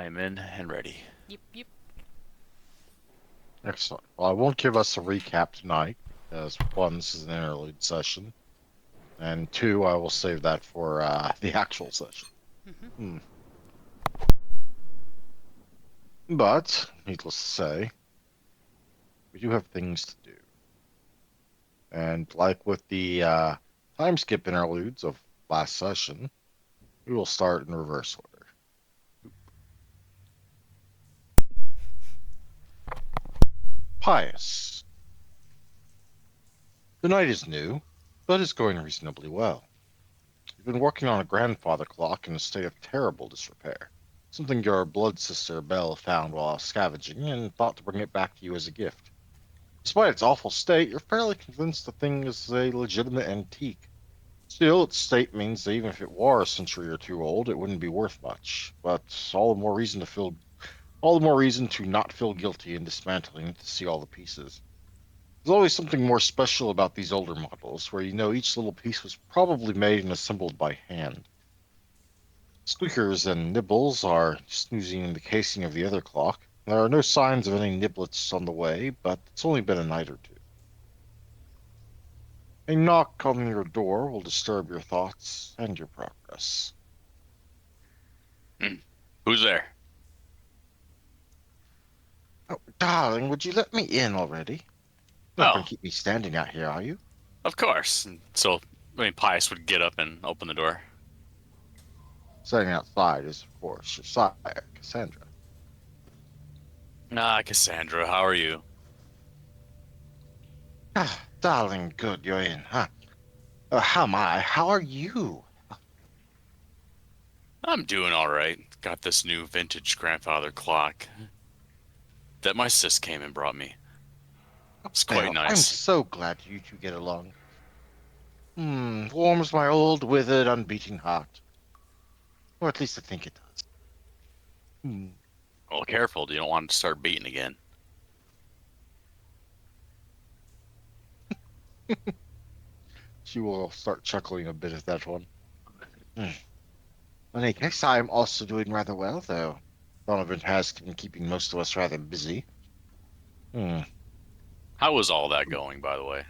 am in and ready. Yep, yep. Excellent. Well, I won't give us a recap tonight, as one, this is an interlude session, and two, I will save that for the actual session. Mm-hmm. Hmm. But, needless to say, we do have things to do. And like with the time skip interludes of last session, we will start in reverse order. Pious. The night is new, but is going reasonably well. You've been working on a grandfather clock in a state of terrible disrepair. Something your blood sister Belle found while scavenging and thought to bring it back to you as a gift. Despite its awful state, you're fairly convinced the thing is a legitimate antique. Still, its state means that even if it were a century or two old, it wouldn't be worth much. But all the more reason to not feel guilty in dismantling it to see all the pieces. There's always something more special about these older models, where you know each little piece was probably made and assembled by hand. Squeakers and nibbles are snoozing in the casing of the other clock. There are no signs of any niblets on the way, but it's only been a night or two. A knock on your door will disturb your thoughts and your progress. Hmm. Who's there? Oh, darling, would you let me in already? You're not going Oh, to keep me standing out here, are you? of course. And so, Pius would get up and open the door. Standing outside is, of course, your sire, Cassandra. Ah, Cassandra, how are you? Ah, darling, good, you're in, huh? How am I? How are you? I'm doing all right. Got this new vintage grandfather clock that my sis came and brought me. It's quite Well, I'm nice. so glad you two get along. Warms my old, withered, unbeating heart. Or at least I think it does. Hmm. Well, careful. You don't want it to start beating again. She will start chuckling a bit at that one. Hmm. In any case, I'm also doing rather well, though. Donovan has been keeping most of us rather busy. Hmm. How was all that going, by the way?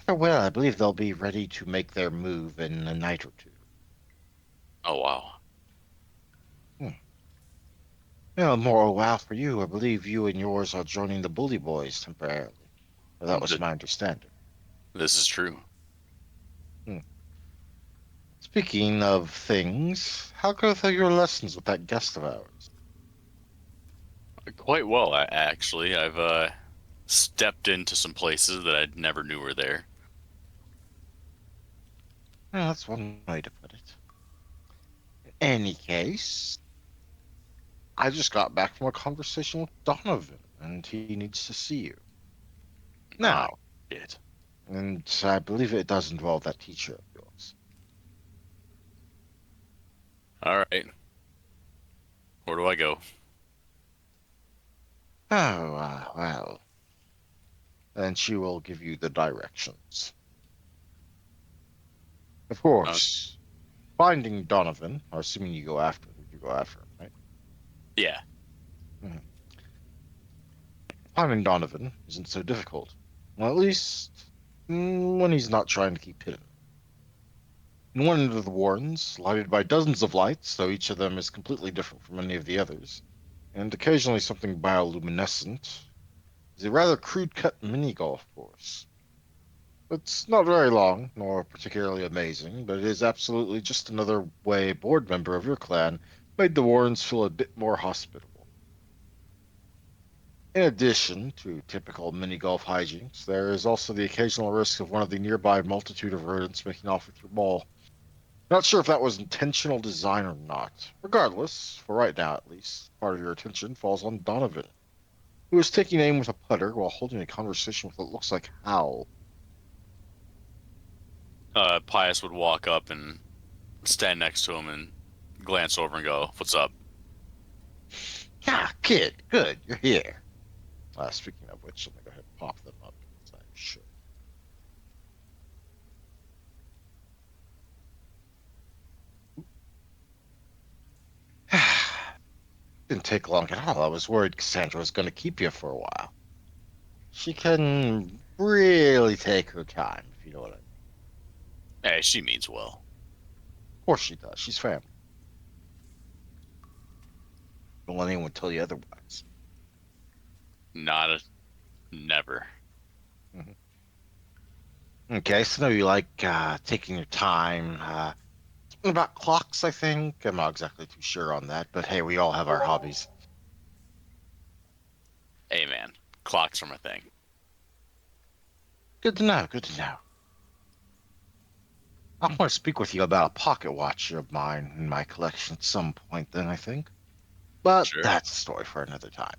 Oh, well, I believe they'll be ready to make their move in a night or two. Oh, wow. Hmm. Well, more wow for you. I believe you and yours are joining the Bully Boys temporarily. Well, that was Th- my understanding. this is true. Hmm. Speaking of things, how goes your lessons with that guest of ours? Quite well, actually. I've stepped into some places that I never knew were there. Well, that's one way to put it. In any case, I just got back from a conversation with Donovan, and he needs to see you. Ah, Now, shit. and I believe it does involve that teacher of yours. All right. Where do I go? Oh, well. And she will give you the directions. Of Uh, course, finding Donovan, or assuming you go after him, right? yeah. Mhm. Finding Donovan isn't so difficult. Well, at least when he's not trying to keep hidden. In one end of the wardens, lighted by dozens of lights, though each of them is completely different from any of the others, and occasionally something bioluminescent, is a rather crude cut mini golf course. It's not very long, nor particularly amazing, but it is absolutely just another way a board member of your clan made the Warrens feel a bit more hospitable. In addition to typical mini golf hijinks, there is also the occasional risk of one of the nearby multitude of rodents making off with your ball. Not sure if that was intentional design or not. Regardless, for right now at least, part of your attention falls on Donovan, who is taking aim with a putter while holding a conversation with what looks like Howl. Pius would walk up and stand next to him and glance over and go, "What's up?" Ah, kid, good, you're here. Speaking of which, let me go ahead and pop them up. As I should. Didn't take long at all. I was worried Cassandra was going to keep you for a while. She can really take her time, if you know what I mean. Hey, she means well. Of course she does. She's family. Don't let anyone tell you otherwise. Not a never. Mhm. Okay, so now you like taking your time. Something about clocks, I think. I'm not exactly too sure on that, but hey, we all have our hobbies. Hey, man, clocks are my thing. Good to know. Good to know. I want to speak with you about a pocket watch of mine in my collection at some point, then, I think. But Sure. that's a story for another time.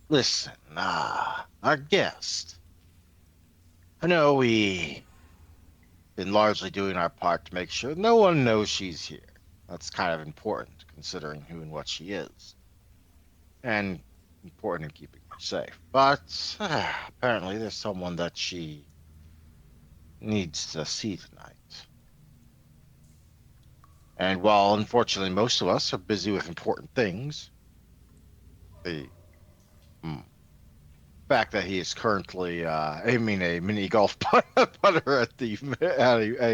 Listen, our guest. I know we've been largely doing our part to make sure no one knows she's here. That's kind of important, considering who and what she is, and important in keeping her safe. But apparently, there's someone that she needs to see tonight. And while unfortunately most of us are busy with important things, the hmm, fact that he is currently aiming a mini golf putter at a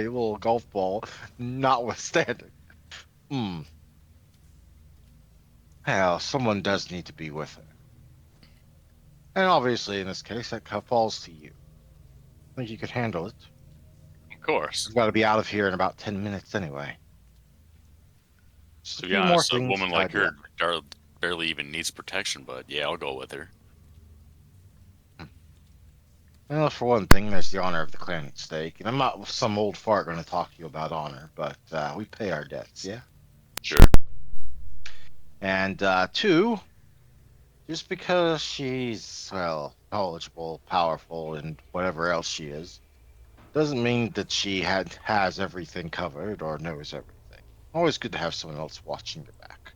little golf ball, notwithstanding. Hmm. Hell, someone does need to be with her. And obviously, in this case, that cup falls to you. I think you could handle it. Of course. We've got to be out of here in about 10 minutes anyway. Just a To be few more honest, a things to woman like tidy her up. barely even needs protection, but yeah, I'll go with her. Hmm. Well, for one thing, there's the honor of the clan at stake. And I'm not some old fart going to talk to you about honor, but we pay our debts, yeah? Sure. And two, just because she's, well, knowledgeable, powerful, and whatever else she is, doesn't mean that she has everything covered or knows everything. Always good to have someone else watching your back.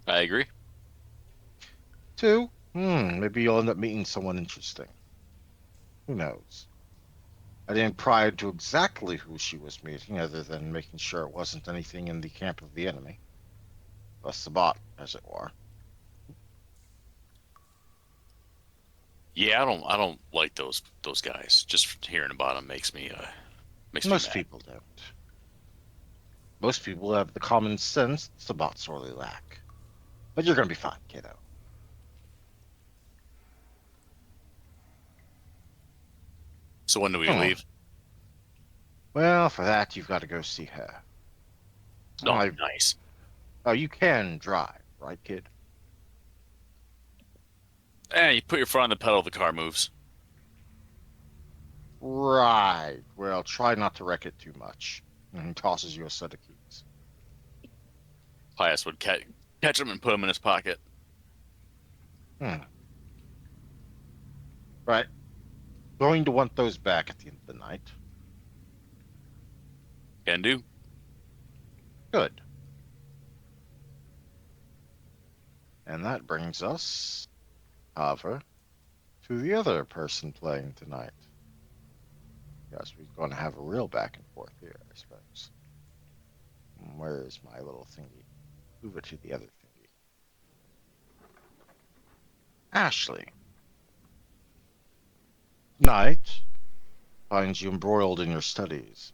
I agree. Two, maybe you'll end up meeting someone interesting. Who knows? I didn't pry into exactly who she was meeting, other than making sure it wasn't anything in the camp of the enemy. A Sabbat, as it were. Yeah, I don't like those guys. Just hearing about them makes me Most mad. people don't. Most people have the common sense that Sabbats sorely lack. But you're gonna be fine, kiddo. So when do we Hmm. leave? Well, for that, you've got to go see her. Oh, I, nice. oh, you can drive, right, kid? You put your foot on the pedal, the car moves. Right. Well, try not to wreck it too much. And he tosses you a set of keys. Pious would catch him and put him in his pocket. Hmm. Right. Going to want those back at the end of the night. Can do. Good. And that brings us, however, to the other person playing tonight. Yes, we're going to have a real back and forth here, I suppose. Where is my little thingy? Move it to the other thingy. Ashlee. Night finds you embroiled in your studies,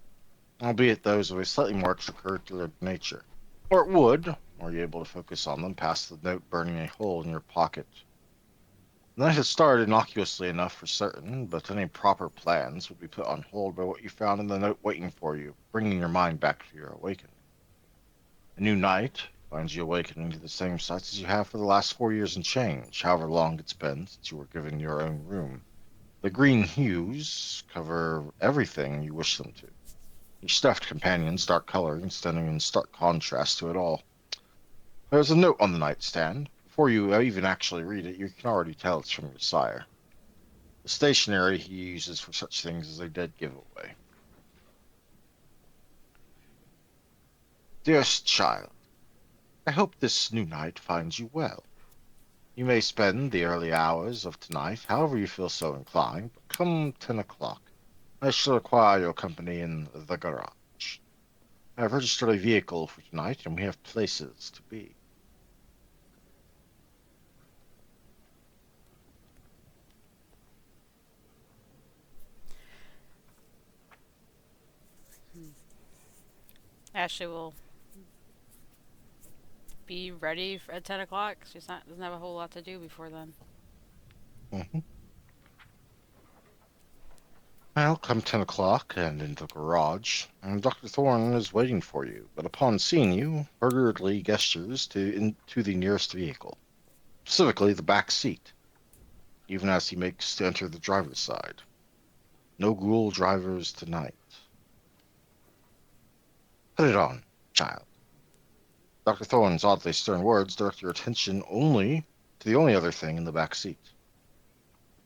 albeit those of a slightly more extracurricular nature. Or it would, were you able to focus on them past the note burning a hole in your pocket. The night had started innocuously enough for certain, but any proper plans would be put on hold by what you found in the note waiting for you, bringing your mind back to your awakening. A new night finds you awakening to the same sights as you have for the last 4 years and change, however long it's been since you were given your own room. The green hues cover everything you wish them to. Your stuffed companions, dark coloring, standing in stark contrast to it all. There's a note on the nightstand. Before you even actually read it, you can already tell it's from your sire. The stationery he uses for such things is a dead giveaway. Dearest child, I hope this new night finds you well. You may spend the early hours of tonight however you feel so inclined, but come 10 o'clock, I shall require your company in the garage. I've registered a vehicle for tonight, and we have places to be. Ashley will be ready at 10 o'clock. She's not doesn't have a whole lot to do before then. Mhm. Well, come 10 o'clock and in the garage, and Dr. Thorne is waiting for you, but upon seeing you, hurriedly gestures to the nearest vehicle, specifically the back seat, even as he makes to enter the driver's side. No ghoul drivers tonight. Put it on, child. Dr. Thorne's oddly stern words direct your attention only to the only other thing in the back seat.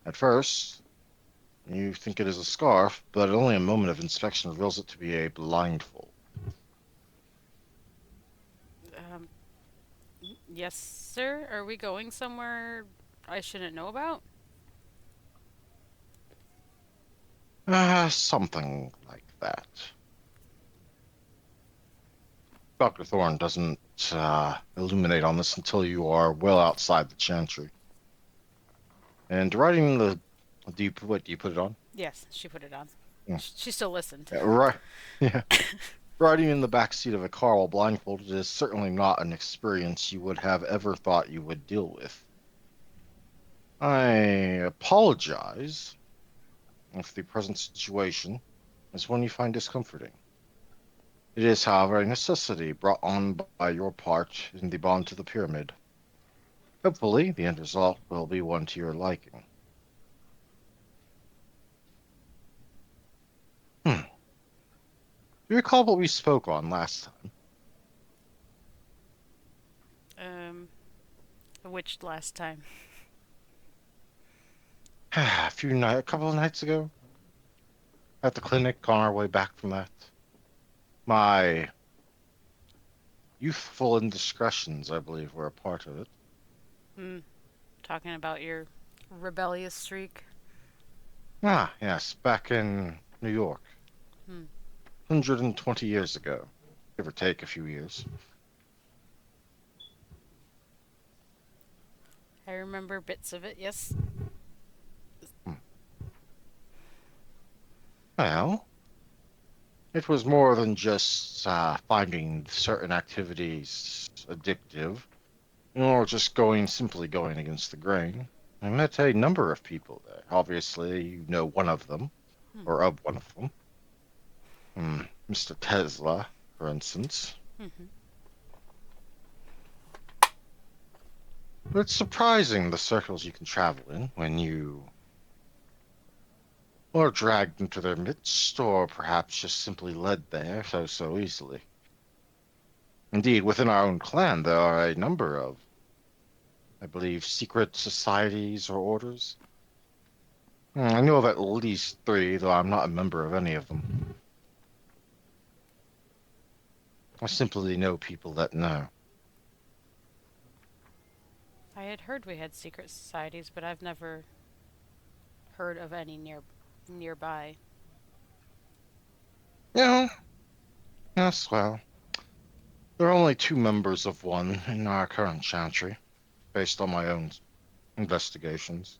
At first, you think it is a scarf, but only a moment of inspection reveals it to be a blindfold. Um, yes, sir. Are we going somewhere I shouldn't know about? Something like that. Dr. Thorne doesn't illuminate on this until you are well outside the chantry. And writing the, do you put it on? Yes, she put it on. Mm. She still listened. Yeah, right. Yeah. Riding in the back seat of a car while blindfolded is certainly not an experience you would have ever thought you would deal with. I apologize if the present situation is one you find discomforting. It is, however, a necessity brought on by your part in the bond to the pyramid. Hopefully, the end result will be one to your liking. Hmm. Do you recall what we spoke on last time? Um, which last time? A couple of nights ago, at the clinic on our way back from that. My youthful indiscretions, I believe, were a part of it. Hmm. Talking about your rebellious streak. Ah, yes, back in New York, Hmm. 120 years ago, give or take a few years. I remember bits of it. Yes. Hmm. Well, it was more than just finding certain activities addictive, or just simply going against the grain. I met a number of people there. Obviously, you know one of them, Hmm. or of one of them. Mr. Tesla, for instance. Mm-hmm. But it's surprising the circles you can travel in when you are dragged into their midst, or perhaps just simply led there so easily. Indeed, within our own clan, there are a number of, I believe, secret societies or orders. I know of at least three, though I'm not a member of any of them. I simply know people that know. I had heard we had secret societies, but I've never heard of any nearby. Yeah, yes, well, there are only two members of one in our current chantry, based on my own investigations.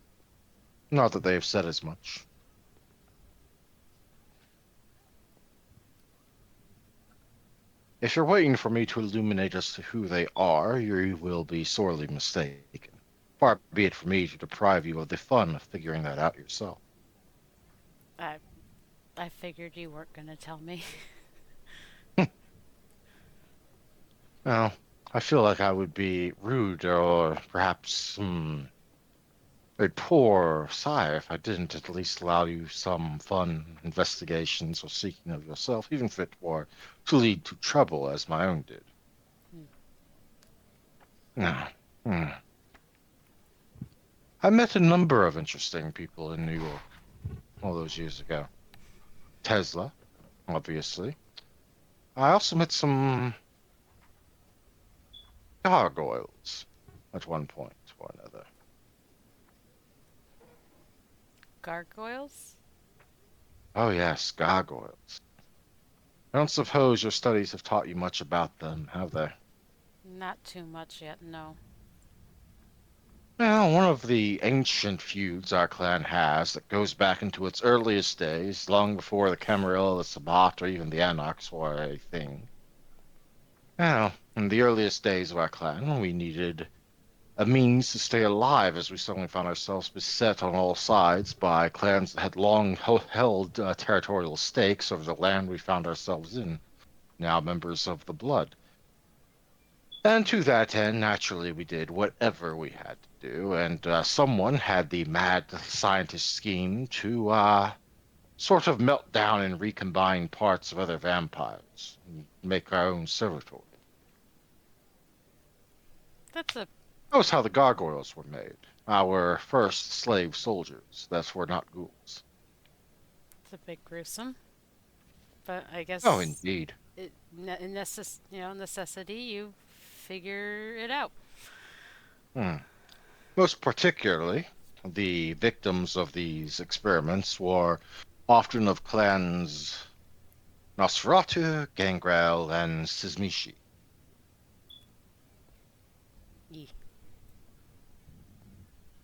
Not that they have said as much. If you're waiting for me to illuminate as to who they are, you will be sorely mistaken. Far be it for me to deprive you of the fun of figuring that out yourself. I I figured you weren't gonna tell me. Well, I feel like I would be rude or perhaps a poor sire if I didn't at least allow you some fun investigations or seeking of yourself, even if it were to lead to trouble as my own did. Hmm. Now, I met a number of interesting people in New York all those years ago. Tesla, obviously. I also met some gargoyles at one point or another. Gargoyles? Oh yes, gargoyles. I don't suppose your studies have taught you much about them, have they? Not too much yet, no. Well, one of the ancient feuds our clan has that goes back into its earliest days, long before the Camarilla, the Sabbat, or even the Anarchs were a thing. Well, in the earliest days of our clan, we needed a means to stay alive as we suddenly found ourselves beset on all sides by clans that had long held territorial stakes over the land we found ourselves in, now members of the Blood. And to that end, naturally, we did whatever we had to do, and someone had the mad scientist scheme to sort of melt down and recombine parts of other vampires and make our own servitor. That's a That was how the gargoyles were made, our first slave soldiers that were not ghouls. it's a bit gruesome, but I Oh, guess indeed. necessity. You figure it out. Hmm. Most particularly, the victims of these experiments were often of clans Nosferatu, Gangrel, and Sismishi. Ye.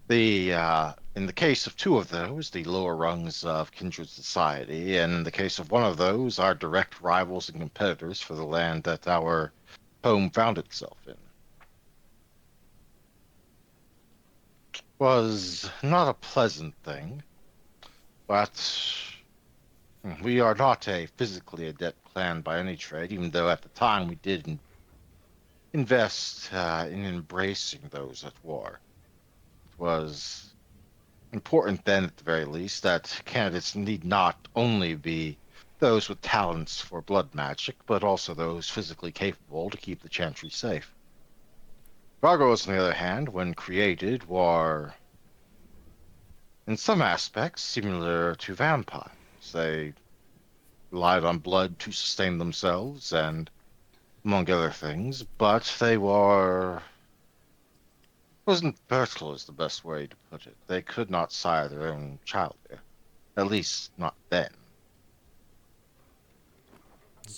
In the case of two of those, the lower rungs of kindred society, and in the case of one of those, our direct rivals and competitors for the land that our home found itself in, was not a pleasant thing, but we are not a physically adept clan by any trade, even though at the time we did invest in embracing those at war. It was important then, at the very least, that candidates need not only be those with talents for blood magic, but also those physically capable to keep the chantry safe. Gargoyles, on the other hand, when created, were, in some aspects, similar to vampires. They relied on blood to sustain themselves, and among other things, but they were wasn't fertile is the best way to put it. They could not sire their own child there, at least not then.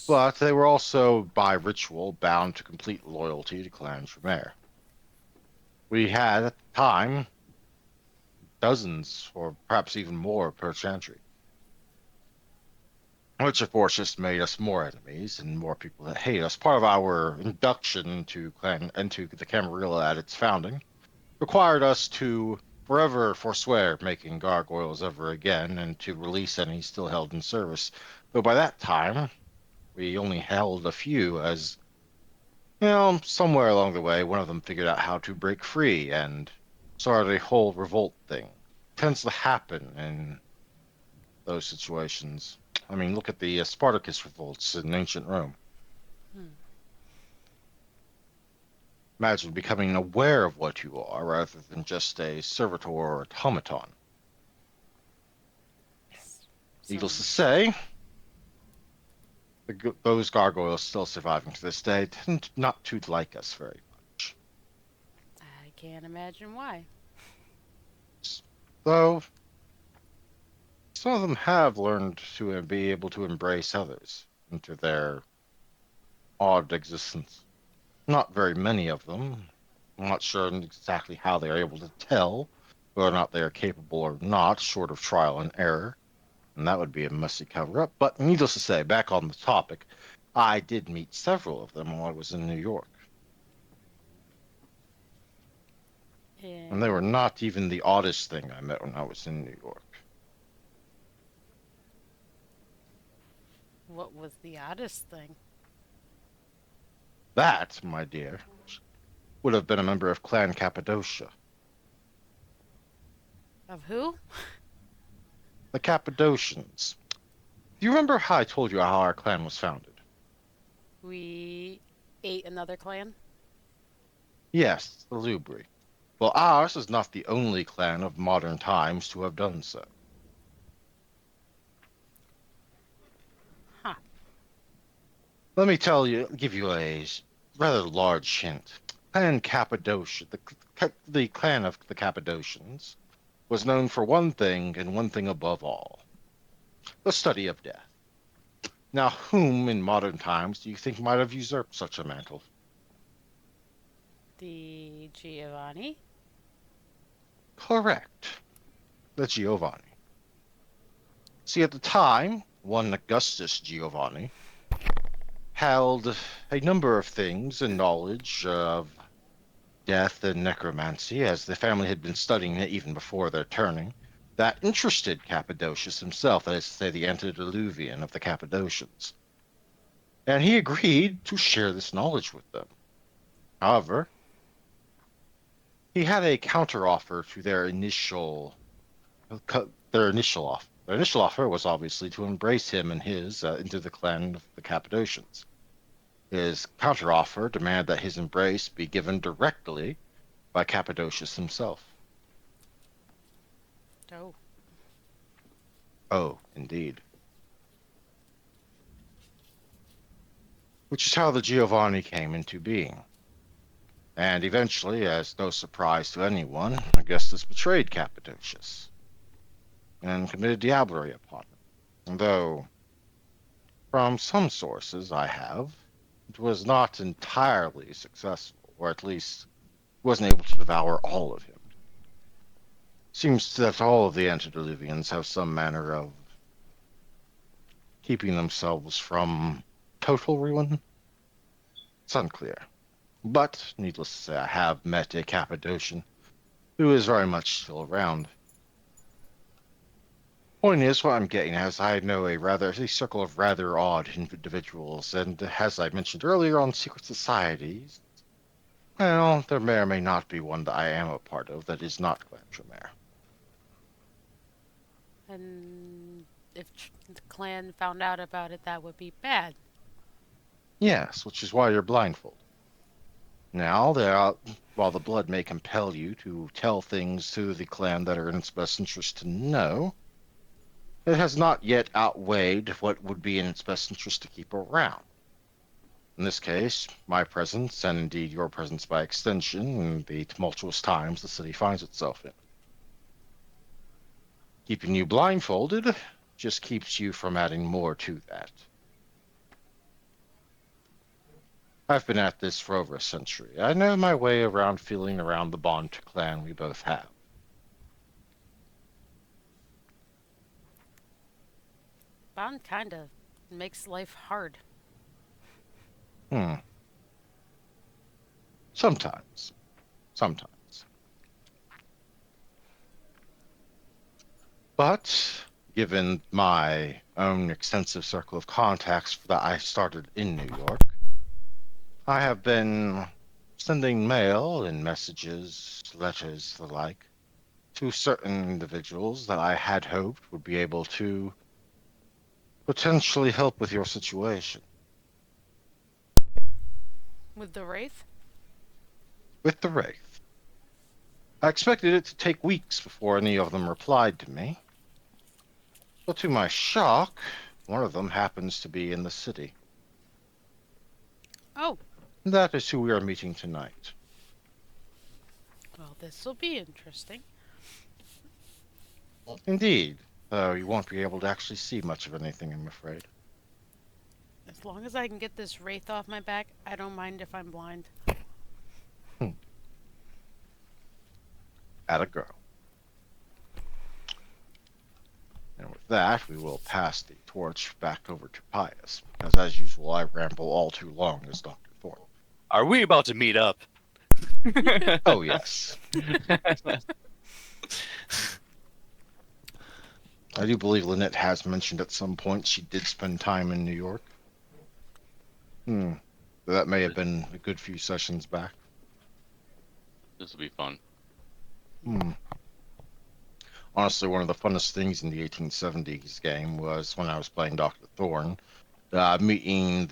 But they were also, by ritual, bound to complete loyalty to Clan Tremere. We had, at the time, dozens, or perhaps even more, per chantry, which of course just made us more enemies and more people that hate us. Part of our induction into the Camarilla at its founding required us to forever forswear making gargoyles ever again and to release any still held in service. Though by that time, we only held a few, as somewhere along the way, one of them figured out how to break free and started a whole revolt thing. It tends to happen in those situations. I mean, look at the Spartacus revolts in ancient Rome. Hmm. Imagine becoming aware of what you are rather than just a servitor or automaton. Needless to Some say, those gargoyles still surviving to this day tend not to like us very much. I can't imagine why. Though some of them have learned to be able to embrace others into their odd existence. Not very many of them. I'm not sure exactly how they are able to tell whether or not they are capable or not, short of trial and error. And that would be a messy cover up. But needless to say, back on the topic, I did meet several of them while I was in New York. And they were And not even the oddest thing I met when I was in New York. what was the oddest thing? That, my dear, would have been a member of Clan Cappadocia. Of who? The Cappadocians. Do you remember how I told you how our clan was founded? We ate another clan? Yes, the Lubri. Well, ours is not the only clan of modern times to have done so. Huh. Let me give you a rather large hint. Clan Cappadocia, the clan of the Cappadocians, was known for one thing and one thing above all: the study of death. Now, whom in modern times do you think might have usurped such a mantle? The Giovanni? Correct. The Giovanni. See, at the time, one Augustus Giovanni held a number of things in knowledge of death and necromancy, as the family had been studying it even before their turning, that interested Cappadocius himself, that is to say, the antediluvian of the Cappadocians. And he agreed to share this knowledge with them. However, he had a counteroffer to their initial offer. Their initial offer was obviously to embrace him and his into the clan of the Cappadocians. His counteroffer demanded that his embrace be given directly by Cappadocius himself. Oh. Oh, indeed. Which is how the Giovanni came into being. And eventually, as no surprise to anyone, Augustus betrayed Cappadocius and committed diablerie upon him. Though, from some sources I have, it was not entirely successful, or at least wasn't able to devour all of him. Seems that all of the antediluvians have some manner of keeping themselves from total ruin. It's unclear. But, needless to say, I have met a Cappadocian who is very much still around. Point is, what I'm getting at is I know a circle of rather odd individuals, and as I mentioned earlier on secret societies, well, there may or may not be one that I am a part of that is not Clan Tremere. And if the clan found out about it, that would be bad. Yes, which is why you're blindfolded. Now, while the blood may compel you to tell things to the clan that are in its best interest to know, it has not yet outweighed what would be in its best interest to keep around. In this case, my presence, and indeed your presence by extension, in the tumultuous times the city finds itself in. Keeping you blindfolded just keeps you from adding more to that. I've been at this for over a century. I know my way around feeling around the bond to clan we both have. Bond kinda makes life hard. Hmm. Sometimes. Sometimes. But given my own extensive circle of contacts that I started in New York, I have been sending mail and messages, letters, the like, to certain individuals that I had hoped would be able to potentially help with your situation. With the Wraith? With the Wraith. I expected it to take weeks before any of them replied to me, but to my shock, one of them happens to be in the city. Oh, That is who we are meeting tonight. well, this'll be interesting. Indeed, though you won't be able to actually see much of anything, I'm afraid. As long as I can get this Wraith off my back, I don't mind if I'm blind. Hmm. At a girl. And with that, we will pass the torch back over to Pious, because as usual, I ramble all too long as Dr. Thorne. Are we about to meet up? Oh, yes. I do believe Lynette has mentioned at some point she did spend time in New York. Hmm. That may have been a good few sessions back. This will be fun. Hmm. Honestly, one of the funnest things in the 1870s game was when I was playing Dr. Thorne, getting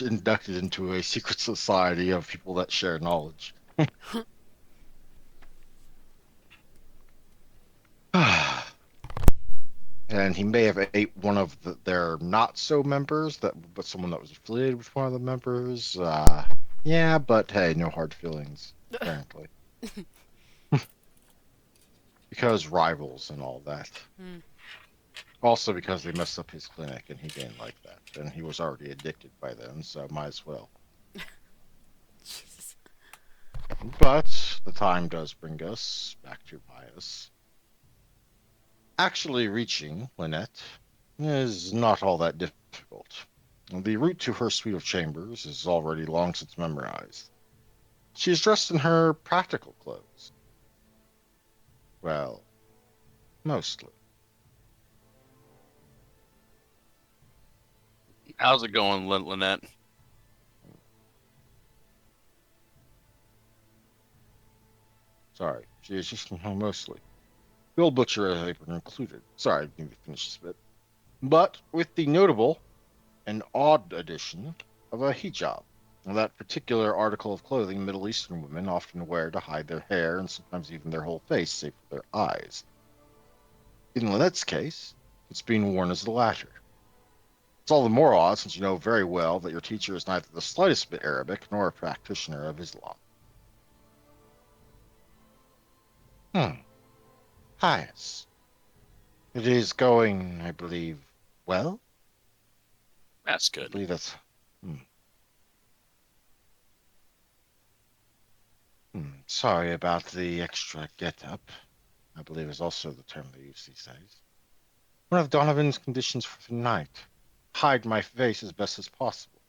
inducted into a secret society of people that share knowledge. And he may have ate one of their not so members, but someone that was affiliated with one of the members. Yeah, but hey, no hard feelings, apparently. Because rivals and all that. Hmm. Also because they messed up his clinic and he didn't like that. And he was already addicted by then, so might as well. Jesus. But the time does bring us back to Pious. Actually reaching Lynette is not all that difficult. The route to her suite of chambers is already long since memorized. She is dressed in her practical clothes. Well, mostly. How's it going, Lynette? Sorry, she is just mostly. The old butcher apron included. Sorry, I need to finish this bit. But with the notable and odd addition of a hijab, that particular article of clothing Middle Eastern women often wear to hide their hair and sometimes even their whole face, save for their eyes. In Lynette's case, it's being worn as the latter. It's all the more odd since you know very well that your teacher is neither the slightest bit Arabic nor a practitioner of Islam. Hmm. Pious. It is going, I believe, well? That's I good. believe that's. Hmm. Sorry about the extra get-up. I believe is also the term they use these days. One of Donovan's conditions for the night. Hide my face as best as possible.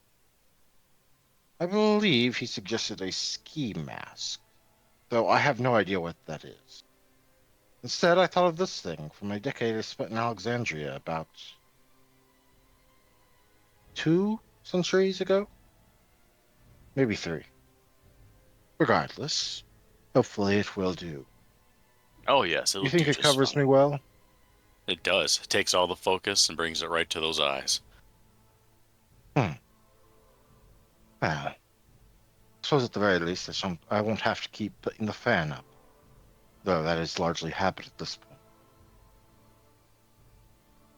I believe he suggested a ski mask, though I have no idea what that is. Instead, I thought of this thing from a decade I spent in Alexandria about 2 centuries ago? Maybe 3. Regardless, hopefully it will do. Oh yes, You it'll think do it just covers me fine. well? It does. It takes all the focus and brings it right to those eyes. Hmm. Well, I suppose at the very least I won't have to keep putting the fan up, though that is largely habit at this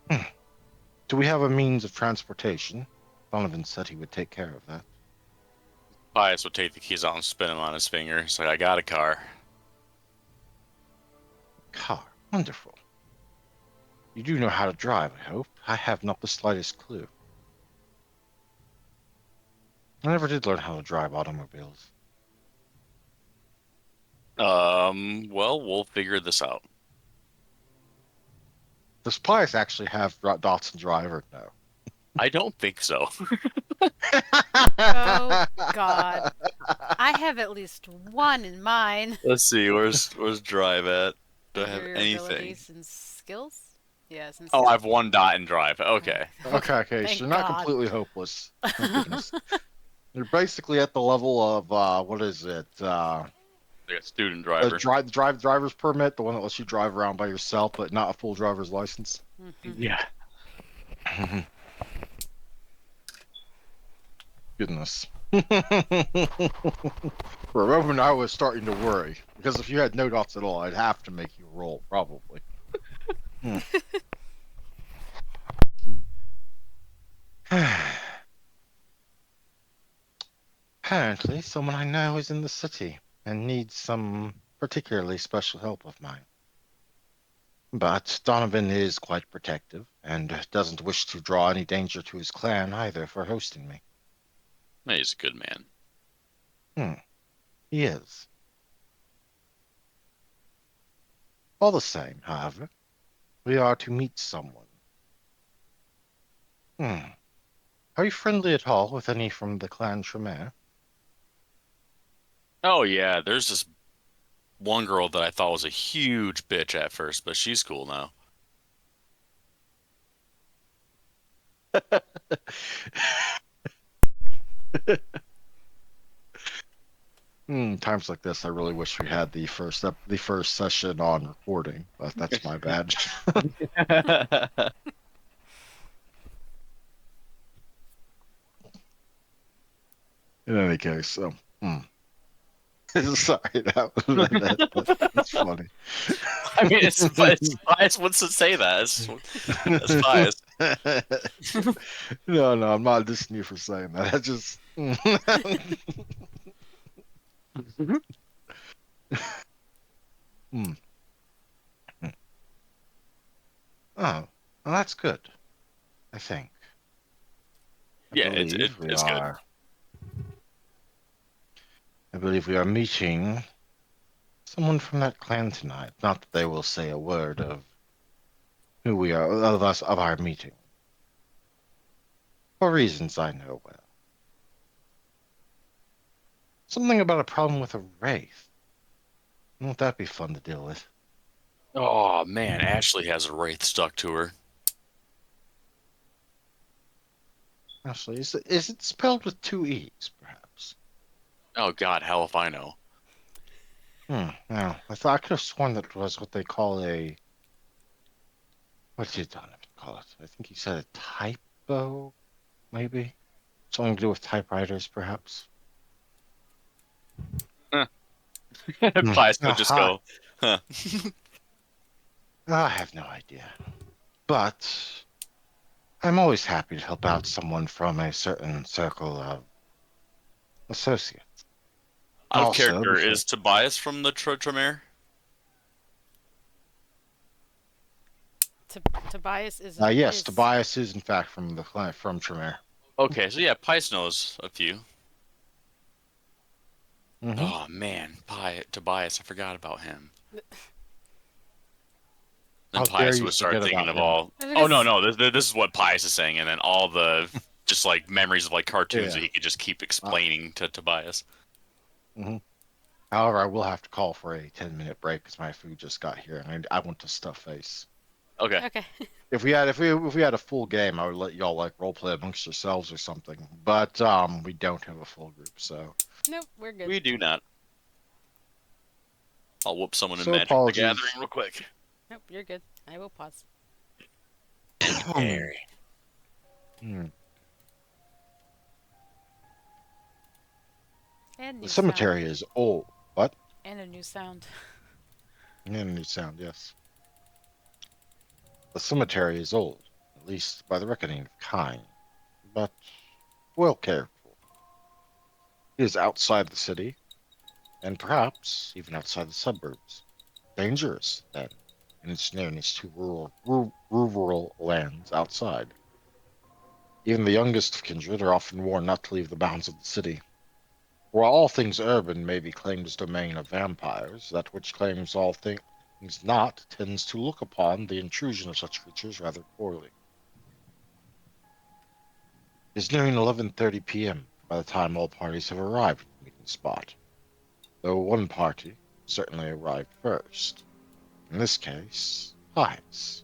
point. Hmm. Do we have a means of transportation? Donovan said he would take care of that. Pius would take the keys out and spin them on his finger. He's like, I got a car. Car. Wonderful. You do know how to drive, I hope. I have not the slightest clue. I never did learn how to drive automobiles. Well, we'll figure this out. Does Pius actually have Datsun Drive or no? I don't think so. Oh, God. I have at least one in mine. Let's see, where's drive at? Do I have Under your anything? abilities and skills? Yes, and Oh, I have skills. one dot in drive. Okay. Okay, Okay, okay, so thank you're not God. completely hopeless. Thank goodness. You're basically at the level of what is it? Like a student A driver. driver's permit, the one that lets you drive around by yourself, but not a full driver's license. Yeah. Goodness. For a moment, I was starting to worry because if you had no dots at all, I'd have to make you roll, probably. Hmm. Apparently, someone I know is in the city and needs some particularly special help of mine. But Donovan is quite protective and doesn't wish to draw any danger to his clan either for hosting me. He's a good man. Hmm, he is. All the same, however, we are to meet someone. Hmm. Are you friendly at all with any from the clan Tremere? Oh yeah, there's this one girl that I thought was a huge bitch at first, but she's cool now. Times like this, I really wish we had the first session on recording, but that's my bad. In any case, so sorry, that's funny. I mean, it's biased. What's to say that? That's biased. No, no, I'm not dissing you for saying that. I just Hmm. Oh, Well, that's good, I think. I Yeah, believe we it's good. are. I believe we are meeting someone from that clan tonight. Not that they will say a word of who we are, of us, of our meeting, for reasons I know well. Something about a problem with a wraith. Won't that be fun to deal with? Oh man, Ashley has a wraith stuck to her. Actually, is it spelled with two E's, perhaps? Oh God, hell if I know. No. I thought I could have sworn that was what they call a. What did Donovan call it? I think he said a typo, maybe? Something to do with typewriters, perhaps? Huh. Hmm. Pies would just Aha. go, huh. I have no idea. But I'm always happy to help out someone from a certain circle of associates. Out of Also, character, before. is Tobias from the Tremere? Tobias is Yes, is Tobias is in fact from the client from Tremere. Okay, so yeah, Pies knows a few. Mm-hmm. Oh man, Tobias, I forgot about him. Then How dare Pius you would start forget thinking about of him? all. I was Oh gonna no, s- no, this is what Pius is saying, and then all the just like memories of like cartoons that Yeah. he could just keep Uh, explaining to Tobias. mhm. However, I will have to call for a 10-minute break because my food just got here and I want to stuff face. Okay, okay. If we had a full game, I would let y'all like role play amongst yourselves or something. But we don't have a full group, so Nope, we're good. we do not. I'll whoop someone in Magic the Gathering apologies. real quick. Nope, you're good. I will pause. Harry. Hmm. And The new sound. cemetery is old. What? And a new sound. Yeah, new sound, yes. The cemetery is old, at least by the reckoning of kind, but well cared for. It is outside the city, and perhaps even outside the suburbs. Dangerous, then, in its nearness to rural lands outside. Even the youngest of kindred are often warned not to leave the bounds of the city. While all things urban may be claimed as domain of vampires, that which claims all things not tends to look upon the intrusion of such creatures rather poorly. It is nearing 11:30 p.m. by the time all parties have arrived at the meeting spot, though one party certainly arrived first. In this case, Pies.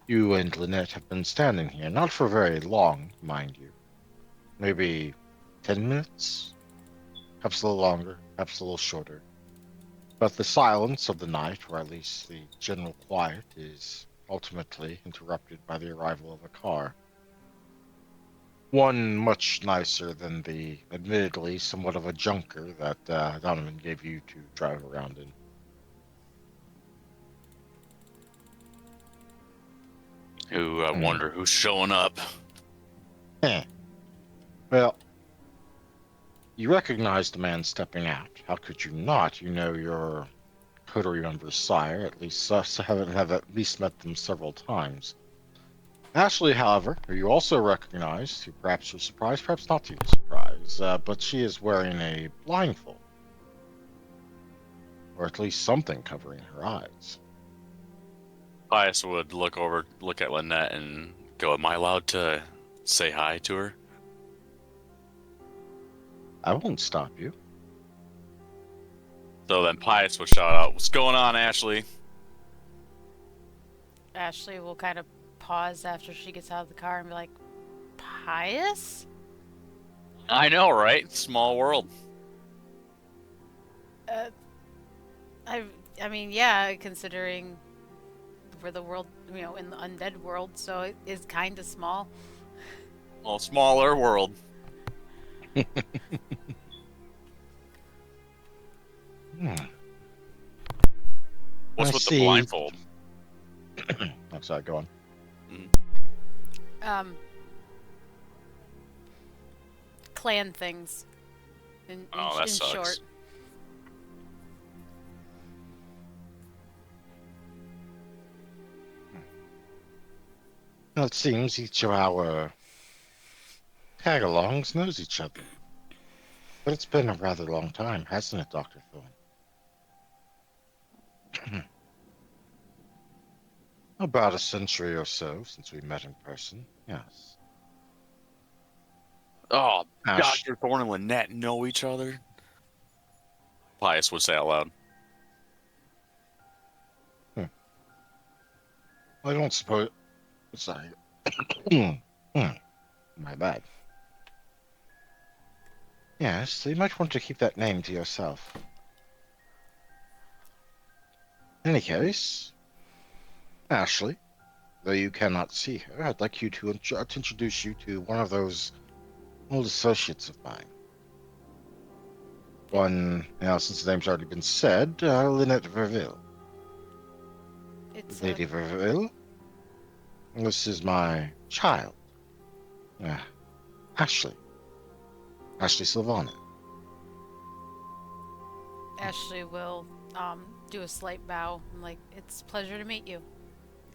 You and Lynette have been standing here, not for very long, mind you. Maybe 10 minutes? Perhaps a little longer, perhaps a little shorter. But the silence of the night, or at least the general quiet, is ultimately interrupted by the arrival of a car. One much nicer than the admittedly somewhat of a junker that Donovan gave you to drive around in. Who I Hmm. wonder who's showing up. Heh. Well, you recognize the man stepping out. How could you not? You know your coterie member's sire. At least have at least met them several times. Ashley, however, who you also recognize, to perhaps your surprise, perhaps not to your surprise, but she is wearing a blindfold, or at least something covering her eyes. Pius would look at Lynette, and go, "Am I allowed to say hi to her?" I won't stop you. So then Pius would shout out, "What's going on, Ashley?" Ashley will kind of pause after she gets out of the car and be like, Pious? I know, right? Small world. Uh, I, I mean, yeah, considering for the world, in the undead world, so it is kind of small. Well, smaller world. Hmm. I What's with the see. blindfold? I'm sorry, go on. Mhm. Um, clan things, Oh, that in short. sucks. Well, it seems each of our tag-alongs knows each other. But it's been a rather long time, hasn't it, Dr. Thorne? About a century or so since we met in person, yes. Oh, Ash, Dr. Thorne and Lynette know each other? Pious would say out loud. I don't suppose... Sorry. My bad. Yes, so you might want to keep that name to yourself. In any case, Ashley, though you cannot see her, I'd like you to introduce you to one of those old associates of mine. One, now since the name's already been said, Lynette Verville. It's Lady Verville, this is my child, uh, Ashley. Ashley Sylvana. Ashley will do a slight bow. I'm like, it's a pleasure to meet you.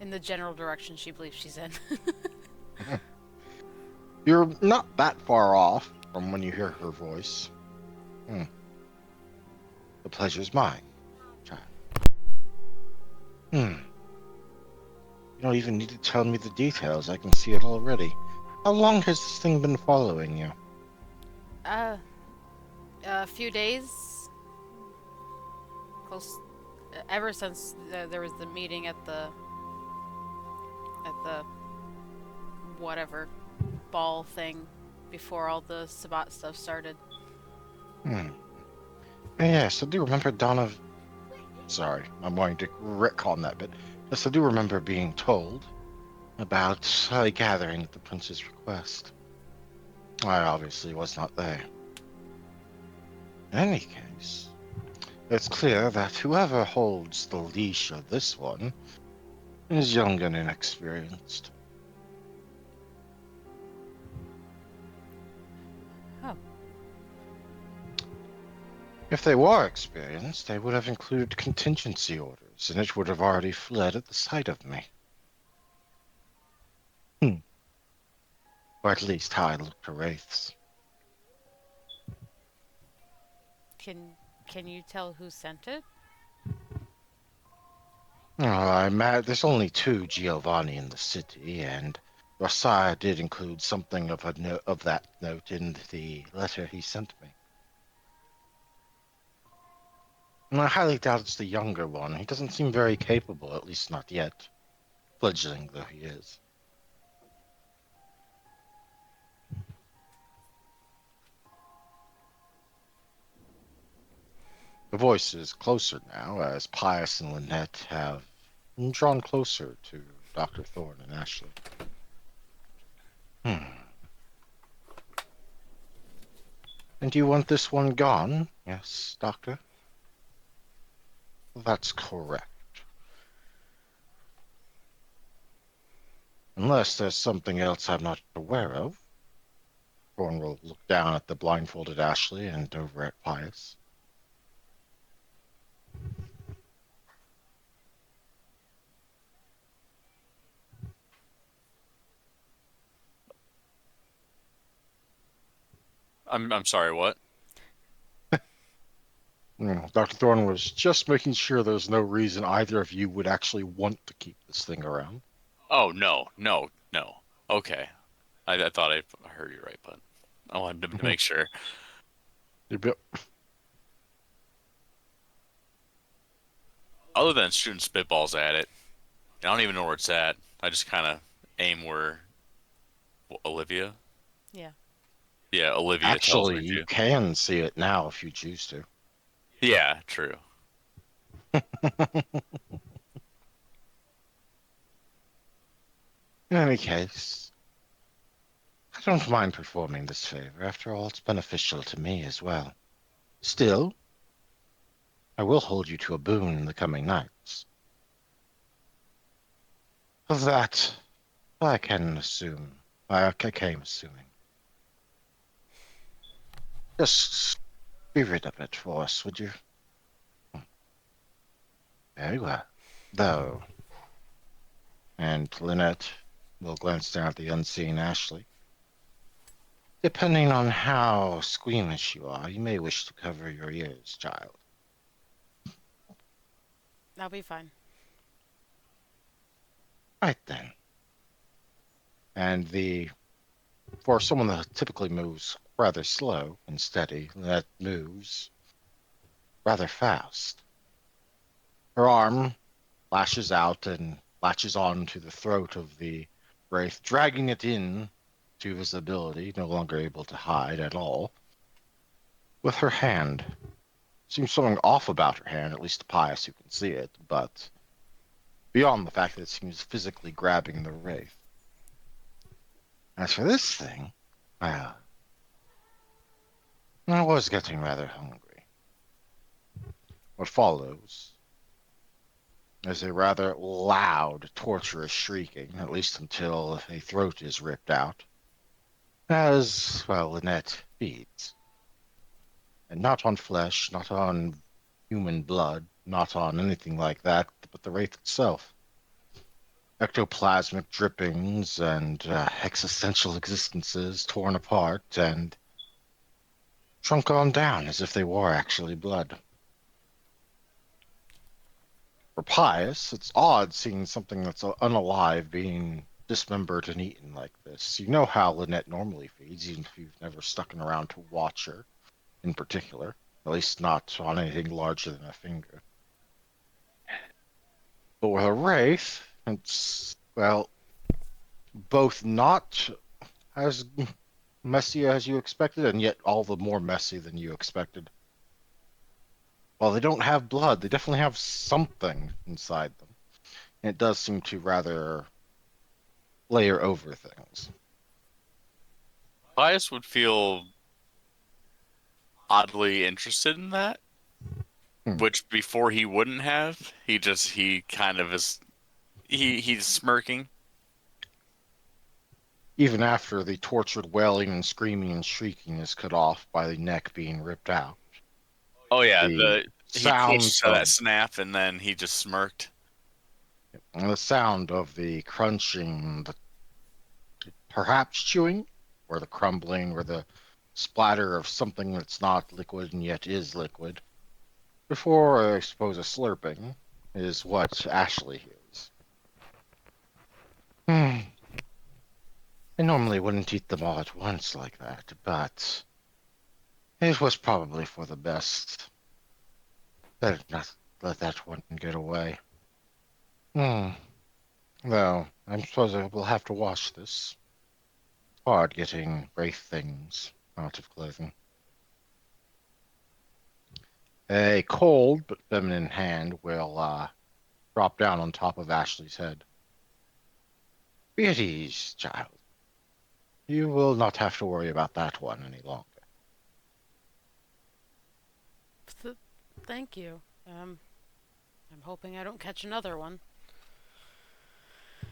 In the general direction she believes she's in. You're not that far off from when you hear her voice. Hmm. The pleasure's mine, child. Hmm. You don't even need to tell me the details. I can see it already. How long has this thing been following you? uh, a few days. Close. Ever since there was the meeting at the whatever ball thing before all the Sabat stuff started. Hmm. Yes, I do remember Donna. Sorry, I'm wanting to retcon that bit. Yes, I do remember being told about a gathering at the prince's request. I obviously was not there. In any case, it's clear that whoever holds the leash of this one is young and inexperienced. Oh, If they were experienced, they would have included contingency orders, and it would have already fled at the sight of me. Hmm. Or at least how I look to wraiths. can you tell who sent it? I'm mad. There's only two Giovanni in the city, and Rosaya did include something of of that note in the letter he sent me. And I highly doubt it's the younger one. He doesn't seem very capable, at least not yet, fledgling though he is. The voice is closer now, as Pious and Lynette have drawn closer to Dr. Thorne and Ashley. Hmm. And do you want this one gone? Yes, Doctor? That's correct. Unless there's something else I'm not aware of. Thorne will look down at the blindfolded Ashley and over at Pious. I'm sorry, what? Dr. Thorne was just making sure there's no reason either of you would actually want to keep this thing around. Oh, no, no, no. Okay. I thought I heard you right, but I wanted to make sure. Yep. Other than shooting spitballs at it, I don't even know where it's at. I just kind of aim where Olivia. Yeah. Yeah, Olivia tells Actually, me you to. can see it now if you choose to. Yeah, true. In any case, I don't mind performing this favor. After all, it's beneficial to me as well. Still, I will hold you to a boon in the coming nights. Of that, I can assume. I came assuming. Just be rid of it for us, would you? Very well. Though, and Lynette Will glance down at the unseen Ashley. Depending on how squeamish you are, you may wish to cover your ears, child. I'll be fine. Right then. And the for someone that typically moves rather slow and steady, that moves rather fast. Her arm lashes out and latches on to the throat of the wraith, dragging it in to visibility, no longer able to hide at all. With her hand. Seems something off about her hand, at least to Pious who can see it, but beyond the fact that it seems physically grabbing the wraith. As for this thing, well, I was getting rather hungry. What follows is a rather loud, torturous shrieking, at least until a throat is ripped out, as, well, Lynette feeds. And not on flesh, not on human blood, not on anything like that, but the wraith itself. Ectoplasmic drippings and existential existences torn apart and shrunk on down as if they were actually blood. For Pious, it's odd seeing something that's unalive being dismembered and eaten like this. You know how Lynette normally feeds, even if you've never stuck around to watch her in particular, at least not on anything larger than a finger. But with a wraith, it's, well, both not as messy as you expected, and yet all the more messy than you expected. While they don't have blood, they definitely have something inside them. And it does seem to rather layer over things. Pius would feel oddly interested in that, Hmm. which before he wouldn't have. He kind of is he's smirking. Even after the tortured wailing and screaming and shrieking is cut off by the neck being ripped out, Oh yeah, the the he twitched sound to that of snap and then he just smirked. the sound of the crunching, the perhaps chewing, or the crumbling, or the splatter of something that's not liquid and yet is liquid, before I suppose a slurping, is what Ashley hears. Hmm. I normally wouldn't eat them all at once like that, but it was probably for the best. Better not let that one get away. Hmm. Well, I suppose I will have to wash this. Hard getting wraith things out of clothing. A cold but feminine hand will drop down on top of Ashley's head. Be at ease, child. You will not have to worry about that one any longer. Th- Thank you. I'm hoping I don't catch another one.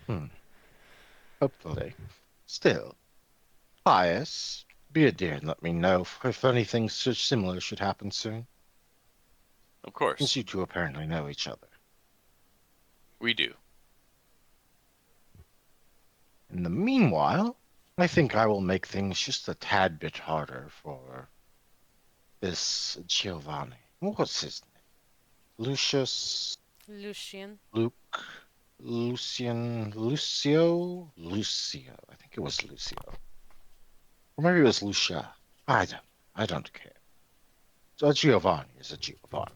Hmm. Hopefully. Still, Pious, be a dear and let me know if anything such similar should happen soon, Of since course, you two apparently know each other. we do. In the meanwhile, I think I will make things just a tad bit harder for this Giovanni. What's his name? Lucius, Lucian. Luke, Lucian, Lucio. I think it was Lucio, or maybe it was Lucia. I don't care. So a Giovanni is a Giovanni.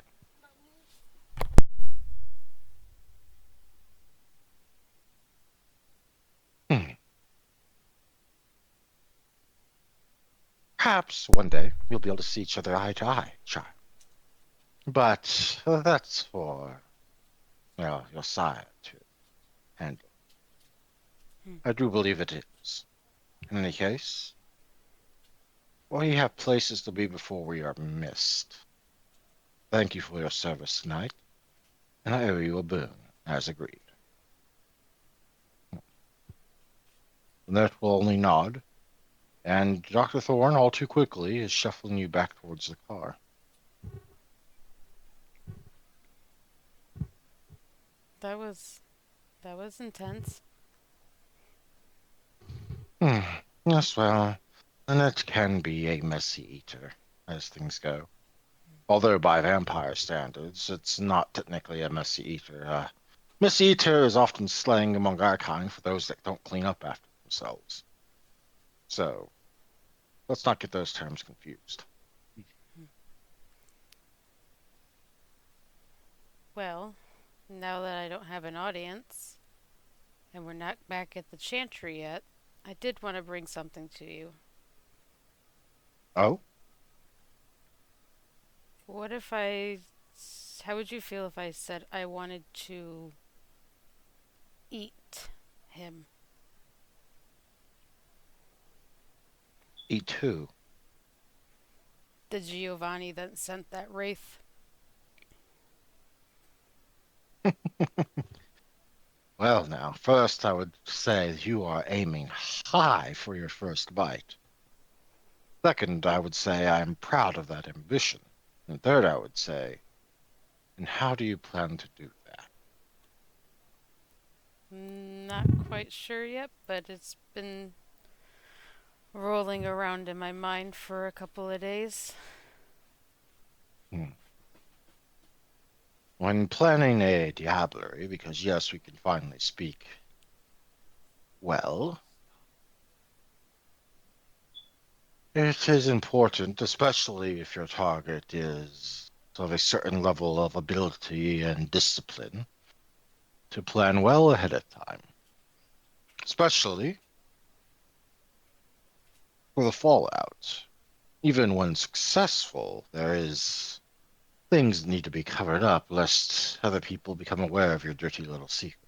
Hmm. Perhaps one day we'll be able to see each other eye to eye, child. But that's for, well, your sire to handle. Hmm. I do believe it is. In any case, we have places to be before we are missed. Thank you for your service tonight, and I owe you a boon, as agreed. That will only nod, and Dr. Thorne, all too quickly, is shuffling you back towards the car. That was that was intense. Hmm. Yes, well, and it can be a messy eater, as things go. Although by vampire standards, it's not technically a messy eater. Messy eater is often slang among our kind for those that don't clean up after themselves. So let's not get those terms confused. Well, now that I don't have an audience, and we're not back at the chantry yet, I did want to bring something to you. Oh, What if I. How would you feel if I said I wanted to eat him? E2. The Giovanni that sent that wraith. Well, now, first I would say you are aiming high for your first bite. Second, I would say I'm proud of that ambition. And third, I would say, and how do you plan to do that? Not quite sure yet, but it's been rolling around in my mind for a couple of days. Hmm. When planning a diablerie, because yes, we can finally speak well, it is important, especially if your target is of a certain level of ability and discipline, to plan well ahead of time, especially for the fallout. Even when successful, there is things that need to be covered up lest other people become aware of your dirty little secret.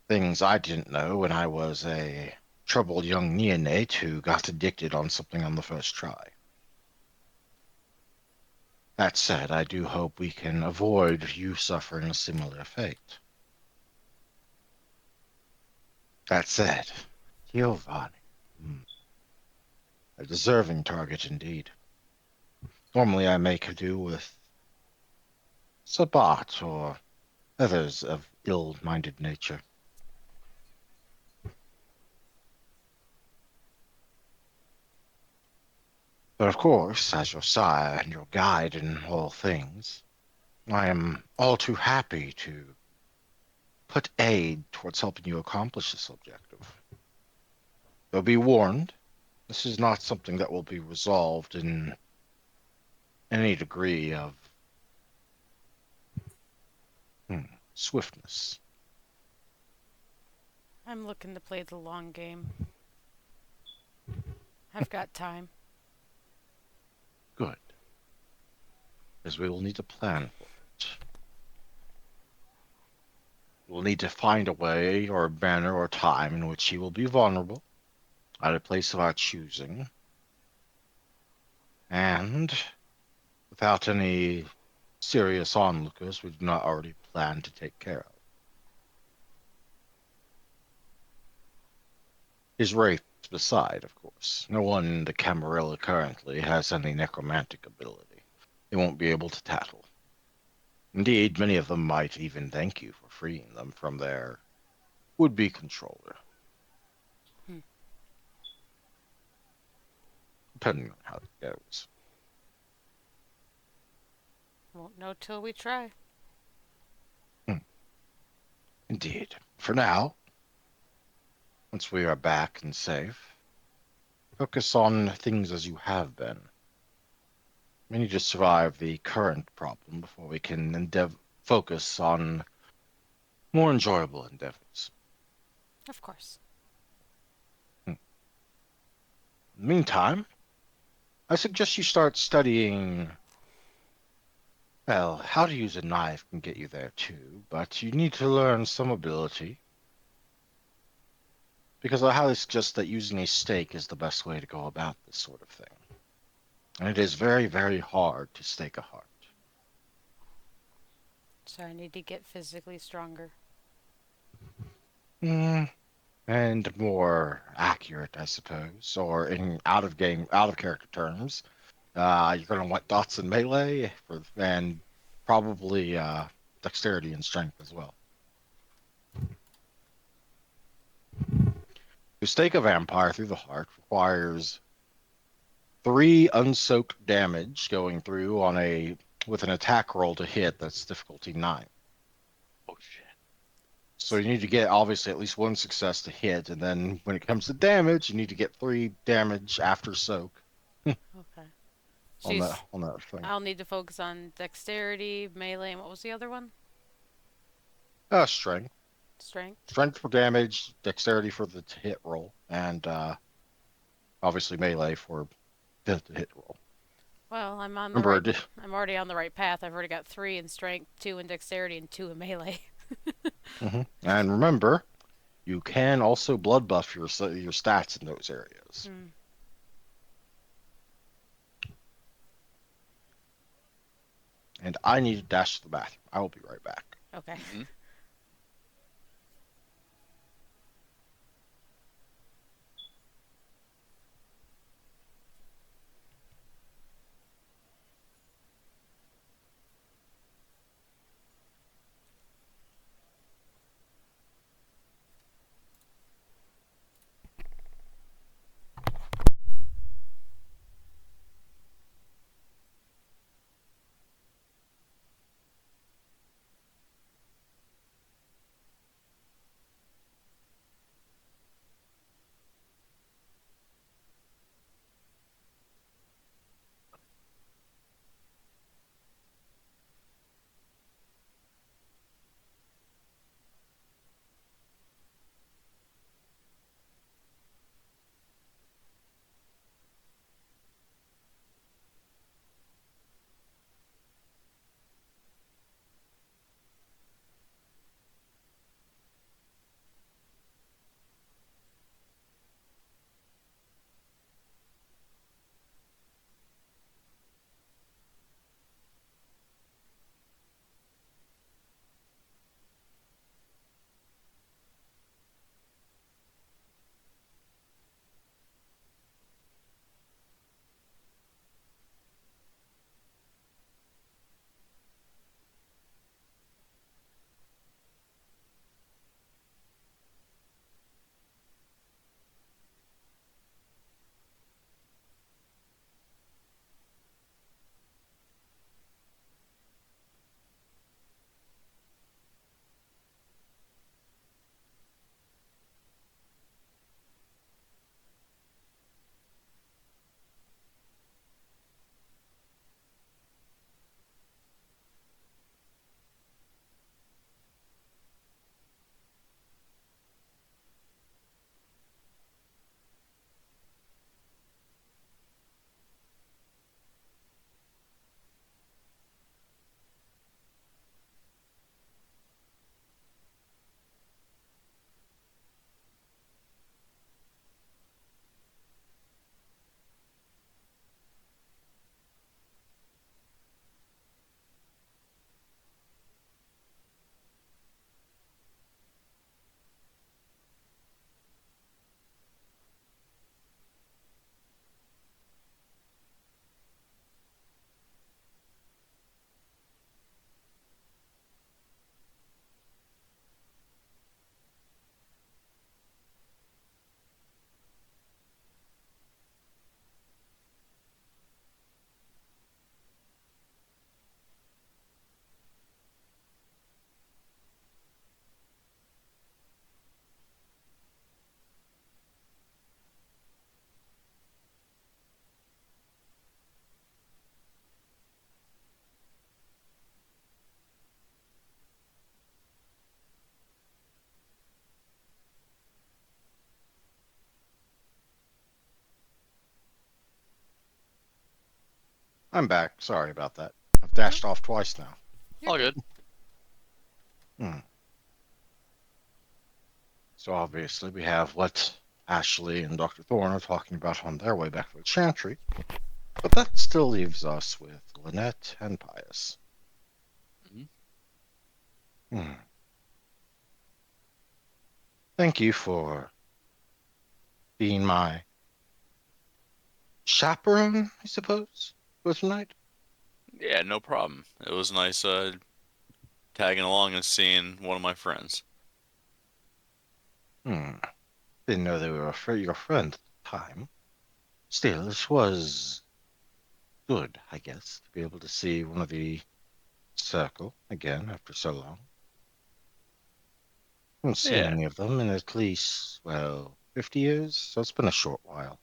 Things I didn't know when I was a troubled young neonate who got addicted on something on the first try. That said, I do hope we can avoid you suffering a similar fate. That said, Giovanni, a deserving target indeed. Normally I make do with Sabat or others of ill-minded nature. But of course, as your sire and your guide in all things, I am all too happy to put aid towards helping you accomplish this objective. Though be warned, this is not something that will be resolved in any degree of swiftness. I'm looking to play the long game. I've got time. Good, as we will need to plan for it. We'll need to find a way or a manner or time in which he will be vulnerable at a place of our choosing, and without any serious onlookers we do not already plan to take care of. His wraith beside, of course. No one in the Camarilla currently has any necromantic ability. They won't be able to tattle. Indeed, many of them might even thank you for freeing them from their would-be controller, Hmm. depending on how it goes. Won't know till we try. Hmm. Indeed. For now, once we are back and safe, focus on things as you have been. We need to survive the current problem before we can focus on more enjoyable endeavors. Of course. In the meantime, I suggest you start studying. Well, how to use a knife can get you there too, but you need to learn some ability, because I highly suggest that using a stake is the best way to go about this sort of thing. And it is very, very hard to stake a heart. So I need to get physically stronger. Mm, and more accurate, I suppose, or in out of character terms, you're going to want dots and melee and probably dexterity and strength as well. To stake a vampire through the heart requires three unsoaked damage going through on a with an attack roll to hit that's difficulty 9. Oh shit. So you need to get obviously at least one success to hit, and then when it comes to damage, you need to get 3 damage after soak Okay. on She's. that thing. I'll need to focus on dexterity, melee, and what was the other one? Strength. Strength. Strength for damage, dexterity for the hit roll, and obviously melee for the hit roll. Well, I'm on the Remember, right. I'm already on the right path. I've already got 3 in strength, 2 in dexterity, and 2 in melee. and remember, you can also blood buff your stats in those areas. Hmm. And I need to dash to the bathroom. I will be right back. Okay. Mm-hmm. I'm back. Sorry about that. I've No, dashed off twice now. you're All good. good. Hmm. So obviously we have what Ashley and Dr. Thorne are talking about on their way back to the Chantry, but that still leaves us with Lynette and Pious. Mm-hmm. Hmm. Thank you for being my chaperone, I suppose, for tonight. Yeah, no problem. It was nice tagging along and seeing one of my friends. Hmm. Didn't know they were your friend at the time. Still, it was good, I guess, to be able to see one of the circle again after so long. I haven't seen Yeah. any of them in at least, well, 50 years, so it's been a short while.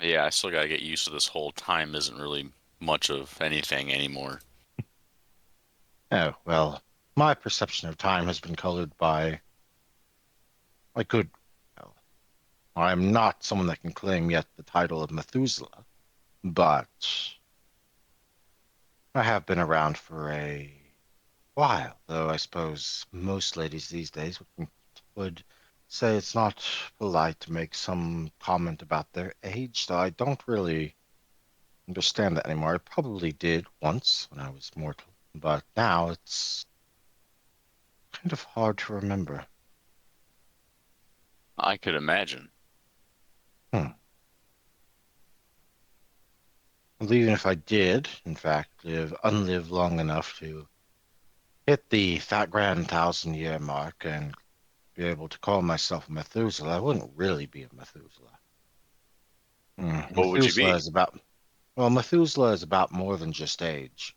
Yeah, I still gotta get used to this whole time isn't really much of anything anymore. Oh, well, my perception of time has been colored by my good. Well, I'm not someone that can claim yet the title of Methuselah, but I have been around for a while, though I suppose most ladies these days would say it's not polite to make some comment about their age, though I don't really understand that anymore. I probably did once when I was mortal, but now it's kind of hard to remember. I could imagine. Hmm. And even if I did, in fact, unlive long enough to hit the fat grand 1,000 year mark and be able to call myself a Methuselah, I wouldn't really be a Methuselah. What would you Methuselah be? is about, well, Methuselah is about more than just age.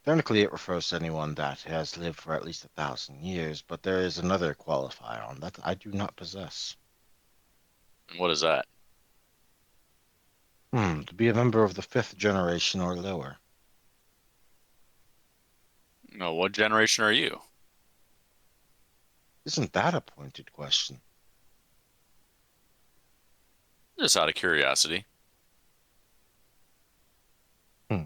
Technically, it refers to anyone that has lived for at least 1,000 years, but there is another qualifier on that I do not possess. What is that? To be a member of the fifth generation or lower. No, what generation are you? Isn't that a pointed question? Just out of curiosity. Hmm.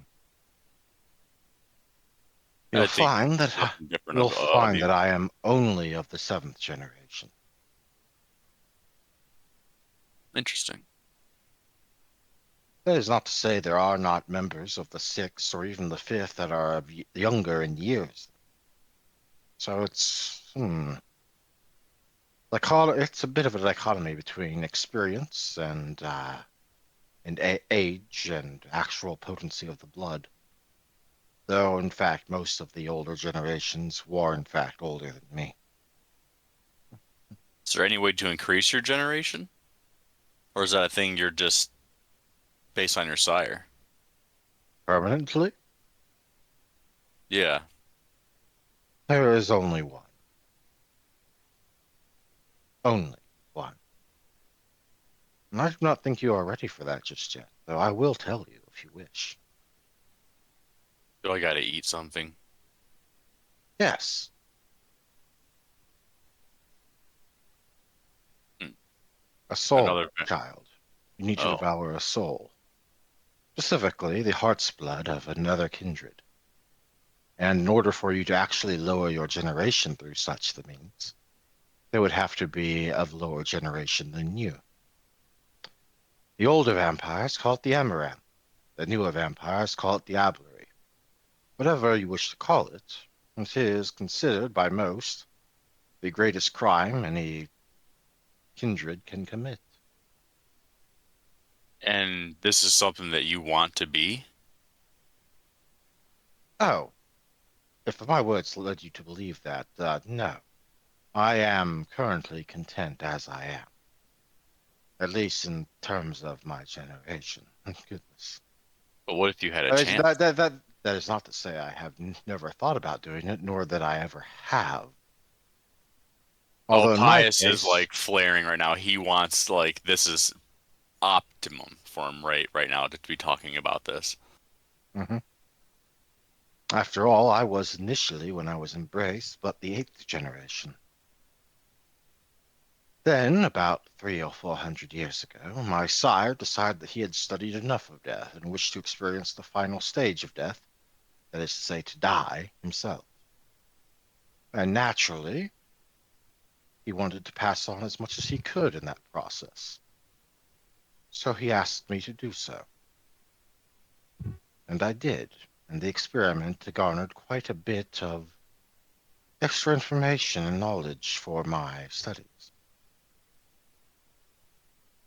You'll I think find that nothing different you'll of find you. that I am only of the seventh generation. Interesting. That is not to say there are not members of the sixth or even the fifth that are younger in years. So it's a bit of a dichotomy between experience and age and actual potency of the blood. Though, in fact, most of the older generations were, in fact, older than me. Is there any way to increase your generation? Or is that a thing you're just based on your sire? Permanently, Yeah. there is only one. Only one. And I do not think you are ready for that just yet, though I will tell you if you wish. Do I gotta eat something? Yes, Hmm. a soul, Another. child. You need to Oh. devour a soul, specifically the heart's blood of another kindred. And in order for you to actually lower your generation through such the means, they would have to be of lower generation than you. The older vampires call it the amaranth. The newer vampires call it the ablery. Whatever you wish to call it, it is considered by most the greatest crime any kindred can commit. And this is something that you want to be? Oh, if my words led you to believe that, no. I am currently content as I am, at least in terms of my generation. Goodness. But what if you had a That is, chance? that is not to say I have never thought about doing it, nor that I ever have. Oh, Although in my Pious is case, like flaring right now. He wants like this is optimum for him right now to be talking about this. mhm. After all, I was initially, when I was embraced, but the eighth generation. Then, about 300 or 400 years ago, my sire decided that he had studied enough of death and wished to experience the final stage of death, that is to say, to die himself. And naturally, he wanted to pass on as much as he could in that process. So he asked me to do so. And I did. And the experiment garnered quite a bit of extra information and knowledge for my studies.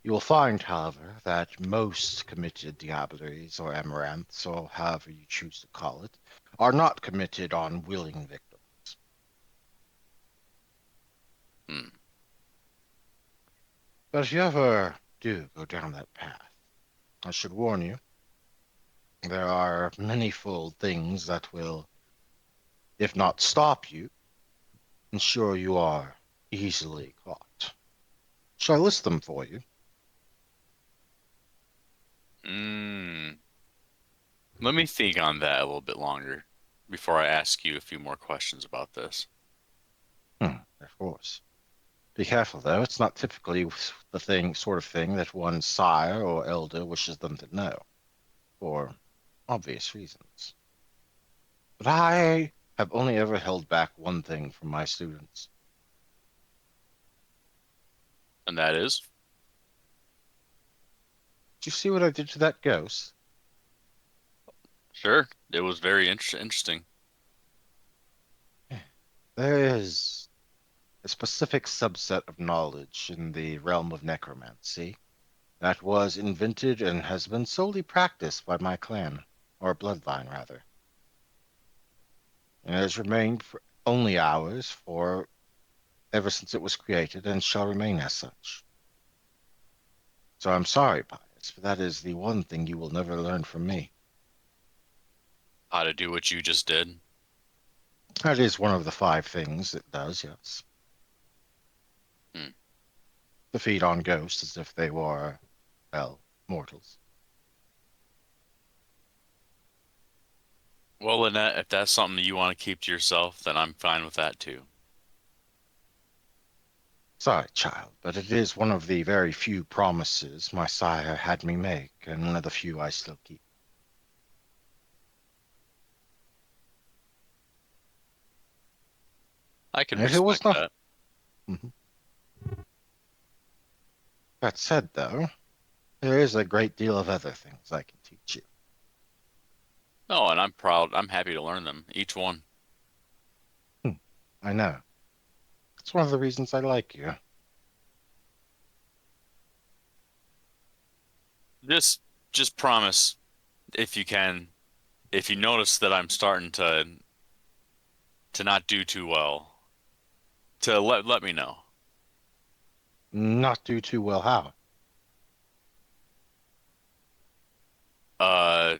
You will find, however, that most committed diableries or amaranths, or however you choose to call it, are not committed on willing victims. Hmm. But if you ever do go down that path, I should warn you, there are manifold things that will, if not stop you, ensure you are easily caught. Shall I list them for you? Mm. Let me think on that a little bit longer before I ask you a few more questions about this. Of course. Be careful, though. It's not typically the sort of thing that one's sire or elder wishes them to know, for obvious reasons. But I have only ever held back one thing from my students. And that is? Did you see what I did to that ghost? Sure. It was very interesting. There is a specific subset of knowledge in the realm of necromancy that was invented and has been solely practiced by my clan, or bloodline, rather. And it has remained for only ours for ever since it was created and shall remain as such. So I'm sorry, Pious, but that is the one thing you will never learn from me. How to do what you just did. That is one of the five things it does, yes. Hmm. To feed on ghosts as if they were, well, mortals. Well, Lynette, if that's something that you want to keep to yourself, then I'm fine with that too. Sorry, child, but it is one of the very few promises my sire had me make, and one of the few I still keep. I can And if it was respect not, that. Mhm. That said, though, there is a great deal of other things I can teach you. No, and I'm proud. I'm happy to learn them, each one. Hmm, I know. It's one of the reasons I like you. Just, just promise, if you can, if you notice that I'm starting to not do too well, to let me know. Not do too well how? Uh,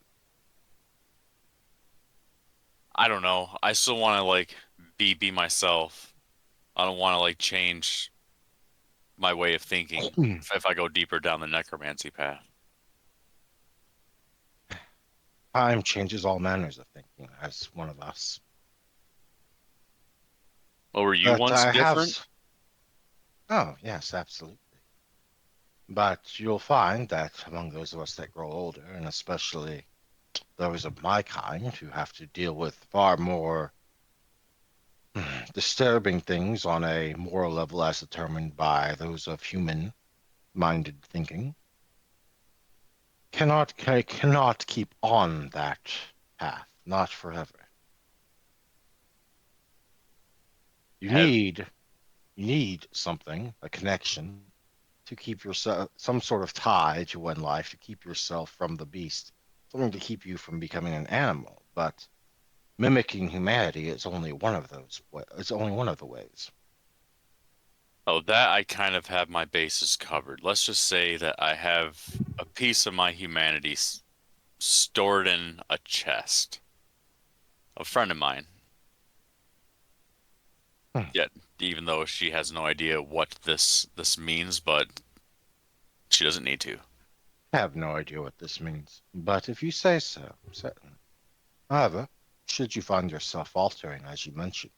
I don't know. I still want to like be myself. I don't want to like change my way of thinking if I go deeper down the necromancy path. Time changes all manners of thinking, as one of us. Oh, were you But once I have. different? Oh, yes, absolutely. But you'll find that among those of us that grow older, and especially those of my kind who have to deal with far more disturbing things on a moral level as determined by those of human minded thinking, cannot keep on that path, not forever. You Have need you need something, a connection, to keep yourself some sort of tie to one life to keep yourself from the beast, something to keep you from becoming an animal. But mimicking humanity is only one of those. It's only one of the ways. Oh, that I kind of have my bases covered. Let's just say that I have a piece of my humanity stored in a chest. A friend of mine. Hmm. Yet, even though she has no idea what this means, but she doesn't need to. I have no idea what this means, but if you say so, certainly. However, should you find yourself faltering, as you mentioned,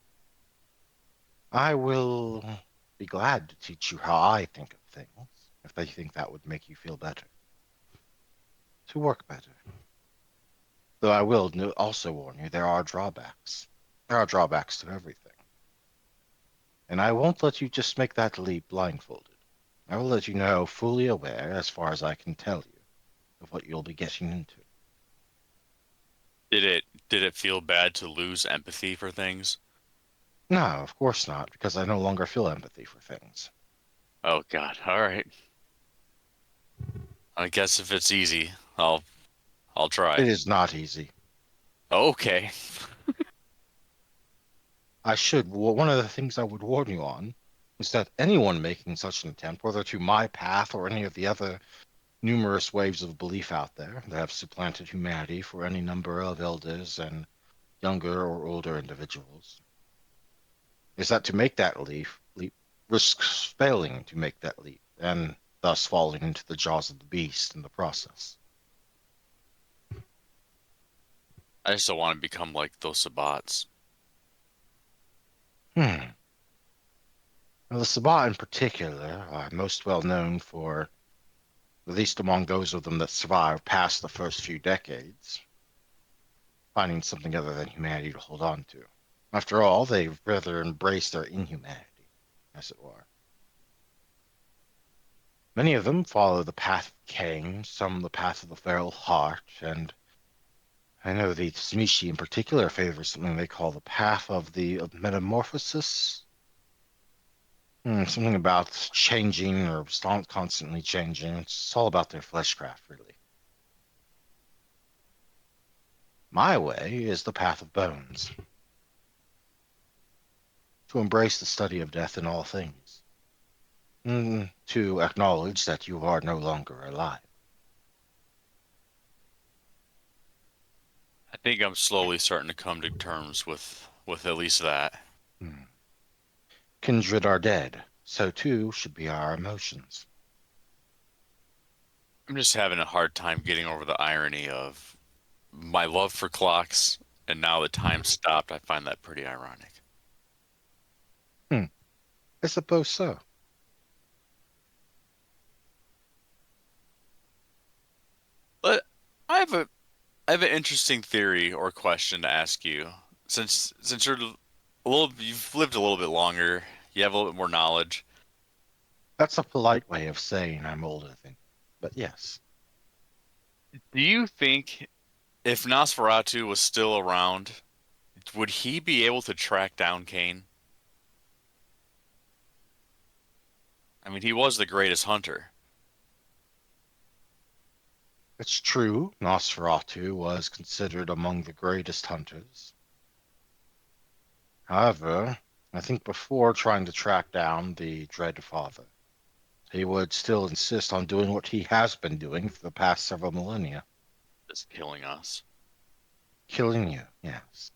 I will be glad to teach you how I think of things, if they think that would make you feel better, to work better. Though I will also warn you, there are drawbacks. There are drawbacks to everything. And I won't let you just make that leap blindfolded. I will let you know fully aware, as far as I can tell you, of what you'll be getting into. Did it feel bad to lose empathy for things? No, of course not, because I no longer feel empathy for things. Oh God. All right. I guess if it's easy, I'll It try. is not easy. Okay. One of the things I would warn you on is that anyone making such an attempt, whether to my path or any of the other numerous waves of belief out there that have supplanted humanity for any number of elders and younger or older individuals, is that to make that leap risks failing to make that leap and thus falling into the jaws of the beast in the process. I just don't want to become like those Sabbats. Hmm. Now, the Sabbat in particular are most well known for, at least among those of them that survived past the first few decades, finding something other than humanity to hold on to. After all, they rather embrace their inhumanity, as it were. Many of them follow the path of Cain, some the path of the feral heart, and I know the Smishi in particular favors something they call the path of metamorphosis. Something about changing or constantly changing. It's all about their fleshcraft, really. My way is the path of bones, to embrace the study of death in all things, to acknowledge that you are no longer alive. I think I'm slowly starting to come to terms with at least that. Hmm. Kindred are dead, so too should be our emotions. I'm just having a hard time getting over the irony of my love for clocks and now the time stopped. I find that pretty ironic. Hmm. I suppose so. But I have a I have an interesting theory or question to ask you. Since you've lived a little bit longer, you have a little bit more knowledge. That's a polite way of saying I'm older than you. But yes, Do you think if Nosferatu was still around, would he be able to track down Kane? I mean, he was the greatest hunter. it's true. Nosferatu was considered among the greatest hunters. However, I think before trying to track down the Dread Father, he would still insist on doing what he has been doing for the past several millennia, Just killing us. killing you, yes.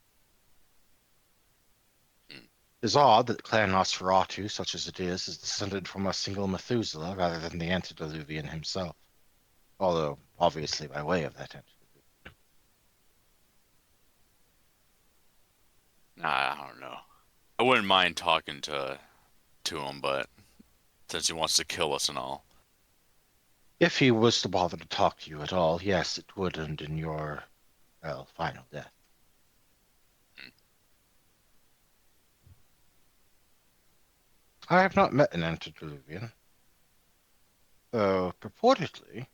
Hmm. It's odd that Clan Nosferatu, such as it is descended from a single Methuselah rather than the antediluvian himself, although obviously by way of that antediluvian. Nah, I don't know. I wouldn't mind talking to him, but since he wants to kill us and all. If he was to bother to talk to you at all, yes, it would end in your, well, final death. Hmm. I have not met an antediluvian, though purportedly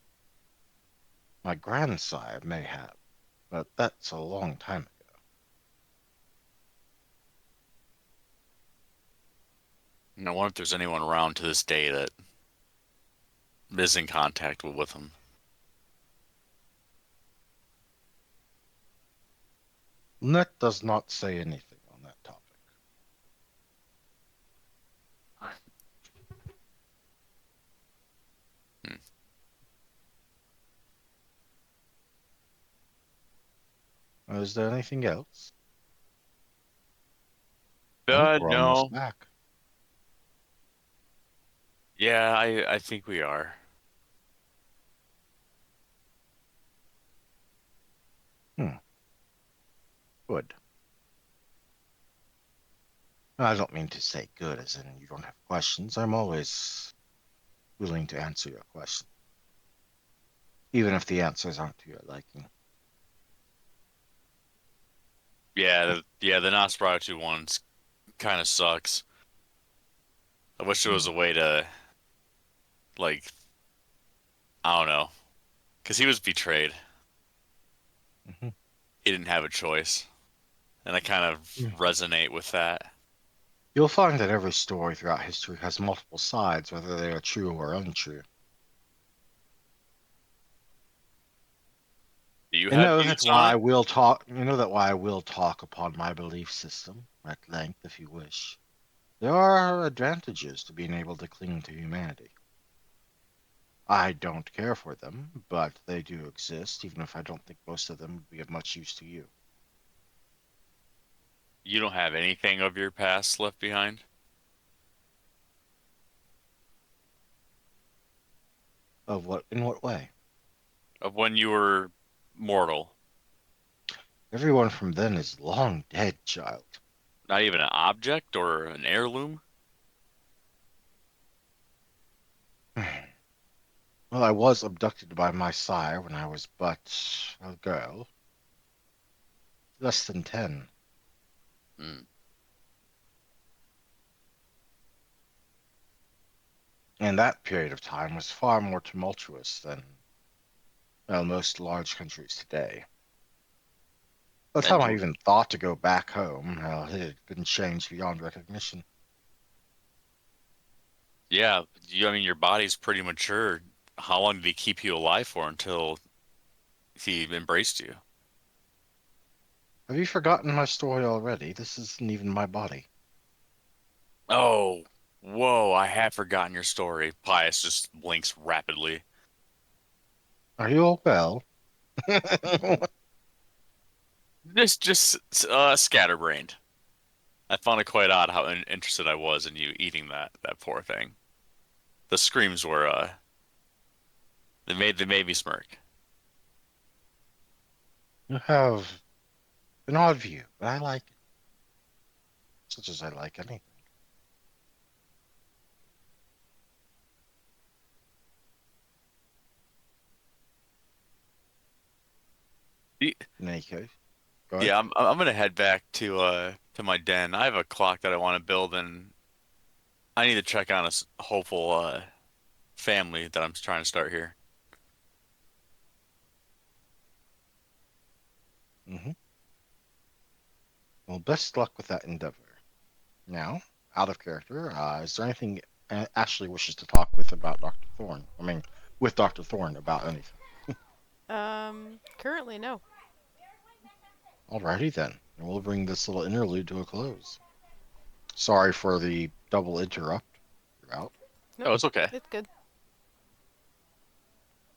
my grandsire may have, but that's a long time ago. I wonder if there's anyone around to this day that is in contact with him. Net does not say anything on that topic. Hmm. Is there anything else? I think we're almost No. back. Yeah, I think we are. Hmm, good. I don't mean to say good as in you don't have questions. I'm always willing to answer your question, even if the answers aren't to your liking. Yeah, the Nosferatu ones kind of sucks. I wish there was Hmm. a way to like I don't know, because he was betrayed. Hmm. He didn't have a choice, and I kind of Yeah. resonate with that. You'll find that every story throughout history has multiple sides, whether they are true or untrue. Do you You have know views that's on why I it? will talk. You know that why I will talk upon my belief system at length, if you wish. There are advantages to being able to cling to humanity. I don't care for them, but they do exist, even if I don't think most of them would be of much use to you. You don't have anything of your past left behind? Of what? In what way? Of when you were mortal? Everyone from then is long dead, child. Not even an object or an heirloom? Well, I was abducted by my sire when I was but a girl, less than 10. Hmm. And that period of time was far more tumultuous than, well, most large countries today. By the time And I even thought to go back home, well, it had been changed beyond recognition. yeah, I mean, your body's pretty mature. How long did he keep you alive for until he embraced you? Have you forgotten my story already? This isn't even my body. Oh, whoa, I have forgotten your story. Pious just blinks rapidly. Are you all well? Just scatterbrained. I found it quite odd how interested I was in you eating that poor thing. The screams were they made me smirk. You have an odd view, but I like it, such as I like anything. Y- In any case, go ahead. Yeah, I'm gonna head back to my den. I have a clock that I want to build, and I need to check on a hopeful family that I'm trying to start here. Hmm. Well, best luck with that endeavor. Now, out of character, is there anything Ashley wishes to talk with about Dr. Thorne? I mean, with Dr. Thorne about anything. Currently, no. Alrighty then, and we'll bring this little interlude to a close. Sorry for the double interrupt throughout. Nope. Oh, it's okay. It's good.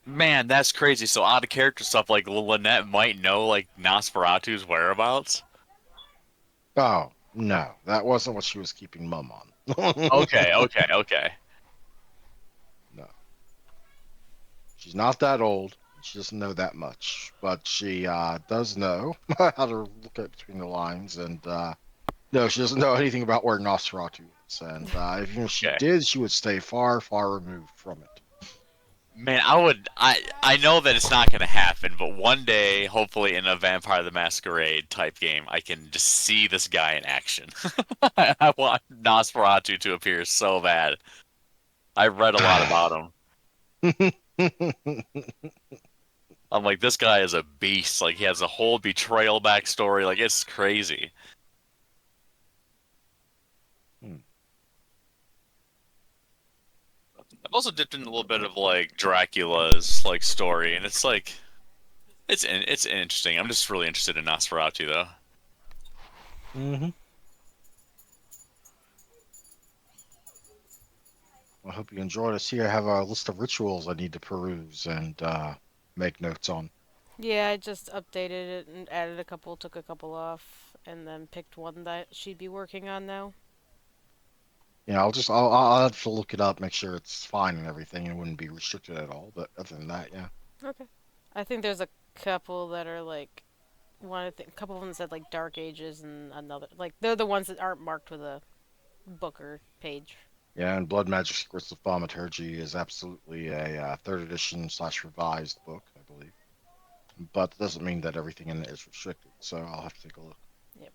Man, that's crazy. So out of character stuff like Lynette might know like Nosferatu's whereabouts. Oh, no, that wasn't what she was keeping mum on. Okay, okay, okay. No, she's not that old. She doesn't know that much, but she does know how to look at between the lines. And no, she doesn't know anything about where Nosferatu is. And even if she Okay. did, she would stay far, far removed from it. Man, I know that it's not gonna happen, but one day, hopefully in a Vampire the Masquerade type game, I can just see this guy in action. I want Nosferatu to appear so bad. I've read a lot about him. I'm like, this guy is a beast. Like he has a whole betrayal backstory. Like it's crazy. Hmm. I've also dipped in a little bit of like Dracula's like story, and it's like it's interesting. I'm just really interested in Nosferatu though. Hmm. I hope you enjoyed it. See, I have a list of rituals I need to peruse and make notes on. Yeah, I just updated it and added a couple, took a couple off, and then picked one that she'd be working on now. Yeah, I'll have to look it up, make sure it's fine and everything, and it wouldn't be restricted at all. But other than that, yeah. Okay. I think there's a couple that are like one. I think a couple of them said like Dark Ages, and another like they're the ones that aren't marked with a book or page. Yeah, and Blood Magic Secrets of Thaumaturgy is absolutely a third edition slash revised book, I believe. But it doesn't mean that everything in it is restricted, so I'll have to take a look. Yep.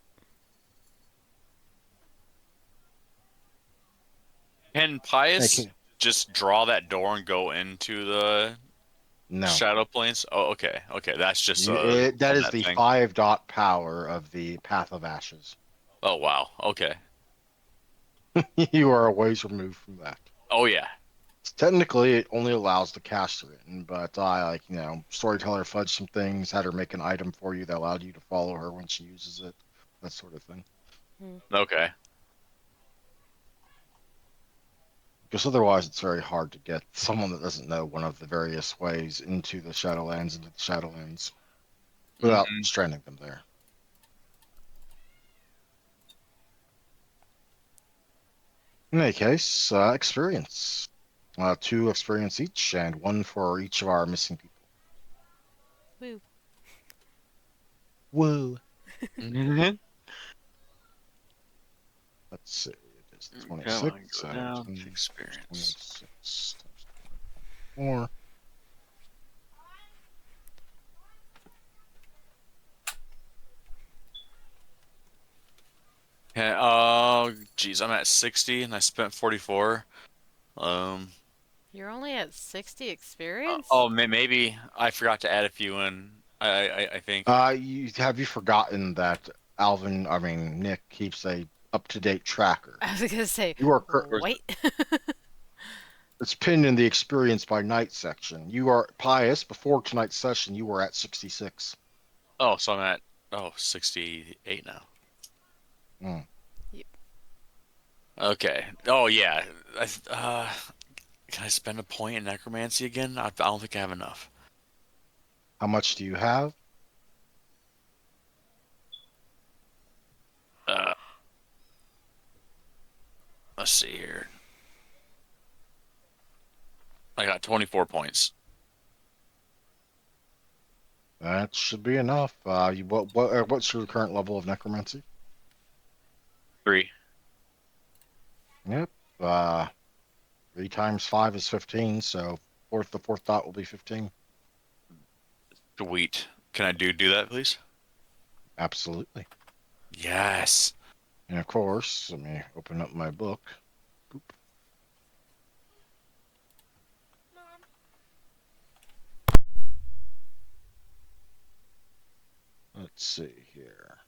Can Pius Okay. just draw that door and go into the No. Shadow Plains? Oh, okay, okay. That's just That a is net the thing. 5 dot power of the Path of Ashes. Oh wow. Okay. You are a ways removed from that. Oh yeah. Technically, it only allows the caster in, but I storyteller fudged some things, had her make an item for you that allowed you to follow her when she uses it, that sort of thing. Hmm. Okay. Because otherwise, it's very hard to get someone that doesn't know one of the various ways into the Shadowlands without Hmm. stranding them there. In any case, experience. Two experience each, and one for each of our missing people. Woo. Woo. Hmm. Let's see. It is Come on, 26 go and down to 10 times experience. 26 times 4. Okay, oh, geez, I'm at 60 and I spent 44. Um, You're only at 60 experience? oh, maybe I forgot to add a few in. I think. Have you forgotten that Nick keeps a up-to-date tracker? I was gonna say, You are Or is it- wait. It's pinned in the experience by night section. You are Pious. Before tonight's session, you were at 66. Oh, so I'm at 68 now. Hmm. Okay. Oh yeah. Can I spend a point in necromancy again? I don't think I have enough. How much do you have? Uh, let's see here. I got 24 points. That should be enough. What's your current level of necromancy? 3. Yep. Uh, 3 times 5 is 15. So the fourth dot will be 15. Sweet. Can I do that, please? Absolutely. Yes. And of course, let me open up my book. Boop. Let's see here.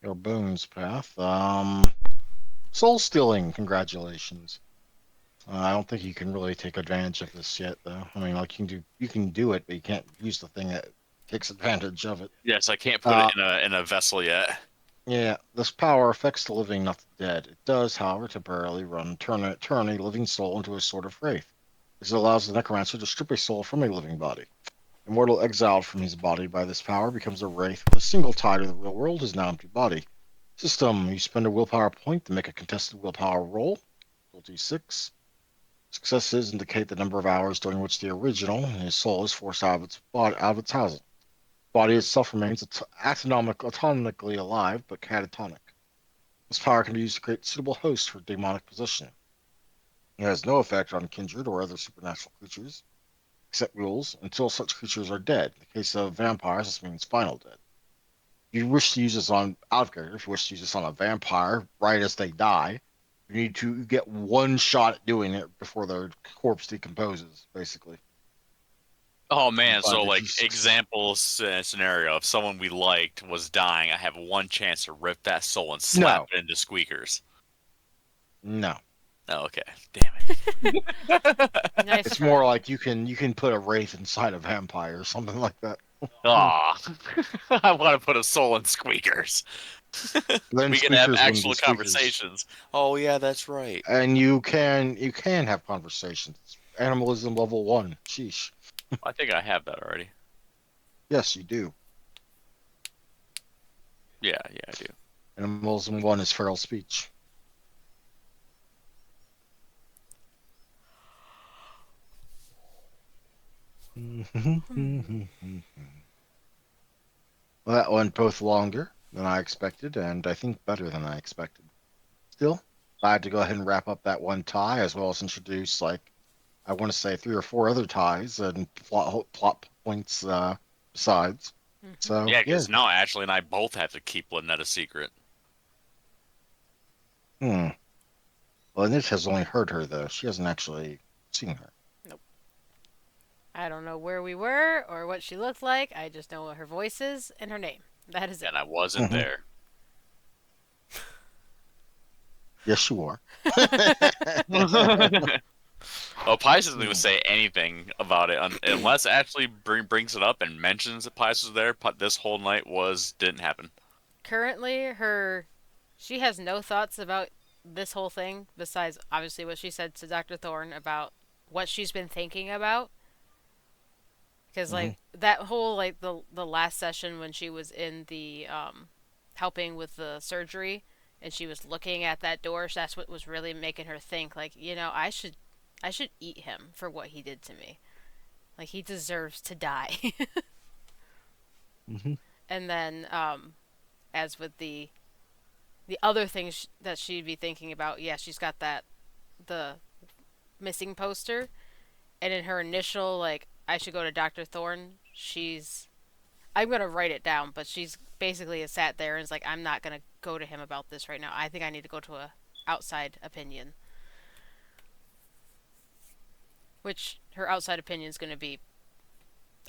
Your bones path. Soul stealing. Congratulations. I don't think you can really take advantage of this yet, though. I mean, like you can do it, but you can't use the thing that takes advantage of it. Yes, I can't put it Uh, in a vessel yet. yeah, this power affects the living, not the dead. It does, however, temporarily turn a living soul into a sort of wraith. This allows the necromancer to strip a soul from a living body. Immortal exiled from his body by this power becomes a wraith with a single tie to the real world, his now empty body. System: you spend a willpower point to make a contested willpower roll. Roll d6. Successes indicate the number of hours during which the original, his soul, is forced out of its body, out of its housing. The body itself remains autonomically alive, but catatonic. This power can be used to create suitable hosts for demonic possession. It has no effect on kindred or other supernatural creatures, except rules until such creatures are dead. In the case of vampires, this means final dead. If you wish to use this on out of character, if you wish to use this on a vampire right as they die, you need to get one shot at doing it before their corpse decomposes, basically. Oh You man, find so that like example scenario, if someone we liked was dying, I have one chance to rip that soul and slap no, it into squeakers. no. Oh, okay. Damn it. Nice It's try. more like you can put a wraith inside a vampire or something like that. Aw. I want to put a soul in squeakers. Then We can have squeakers wouldn't be actual squeakers, conversations. Oh yeah, that's right. and you can have conversations. Animalism level 1. Sheesh. I think I have that already. Yes, you do. Yeah, yeah, I do. Animalism 1 is feral speech. Well, that went both longer than I expected, and I think better than I expected. Still, I had to go ahead and wrap up that one tie, as well as introduce, like, I want to say 3 or 4 other ties and plot points besides. Hmm. So, Yeah, yeah. because now Ashley and I both have to keep Lynette a secret. Hmm. Well, Nick has only heard her, though. She hasn't actually seen her. Nope. I don't know where we were or what she looked like. I just know what her voice is and her name. That is it. And I wasn't Hmm. there. Yes, you are. Oh Oh, Pius isn't going to Hmm. say anything about it unless Ashley brings it up and mentions that Pius was there. This whole night didn't happen. Currently, she has no thoughts about this whole thing besides obviously what she said to Dr. Thorne about what she's been thinking about. Because Hmm. like that whole like the last session when she was in the helping with the surgery and she was looking at that door, that's what was really making her think like, I should eat him for what he did to me. Like he deserves to die. Hmm. And then as with the other things that she'd be thinking about, yeah, she's got the missing poster, and in her initial like I should go to Dr. Thorne, I'm gonna write it down, but she's basically sat there and is like, I'm not gonna go to him about this right now. I think I need to go to a outside opinion, which her outside opinion is gonna be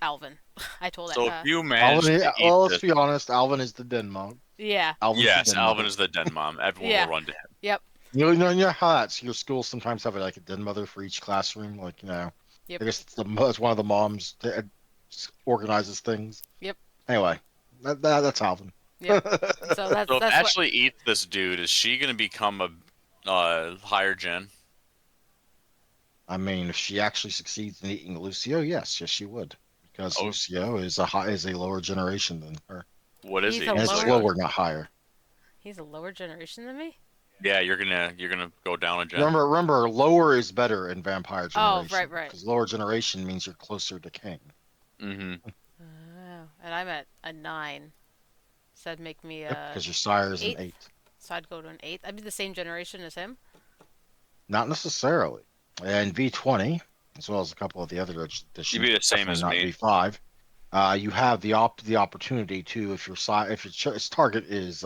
Alvin. I told So if that. you manage Alvin, to eat well, let's this, be honest. Alvin is the den mom. Yeah. Alvin's the yes, den Alvin mother. is the den mom. Everyone will Yeah. run to him. Yep. You know how that's your schools sometimes have like a den mother for each classroom. Like Yep. I guess it's one of the moms that organizes things. Yep. Anyway, that's Alvin. Yep. So that's So if that's what. Ashley eats this dude, is she going to become a higher gen? I mean, if she actually succeeds in eating Lucio, yes, she would, because Oh, Lucio is a lower generation than her, what is He's he? a and He's it's like lower. a lower, not higher. He's a lower generation than me. yeah. You're gonna go down a gen. Remember, lower is better in vampire Oh, generation right, right. because lower generation means you're closer to king. Mm-hmm. Oh, and I'm at a 9. So that'd make me Yep, a because your sire is an 8th. 8. So I'd go to an 8th. I'd be the same generation as him. Not necessarily. And V20, as well as a couple of the other You'd editions, be the but same definitely as not me. V5. You have the opportunity to, if your target is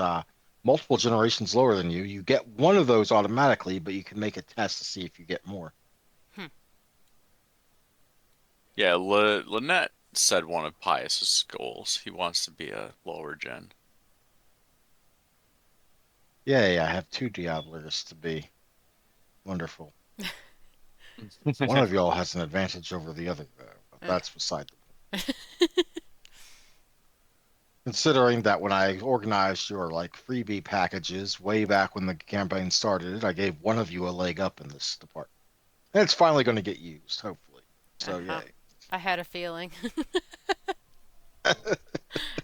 multiple generations lower than you, you get one of those automatically, but you can make a test to see if you get more. Hmm. Yeah, Lynette said one of Pius's goals. He wants to be a lower gen. Yeah, I have 2 Diablers to be wonderful. One of y'all has an advantage over the other, though. But Eh. that's beside the point. Considering that when I organized your like freebie packages way back when the campaign started, I gave one of you a leg up in this department. And it's finally going to get used, hopefully. So Uh-huh. yay. I had a feeling.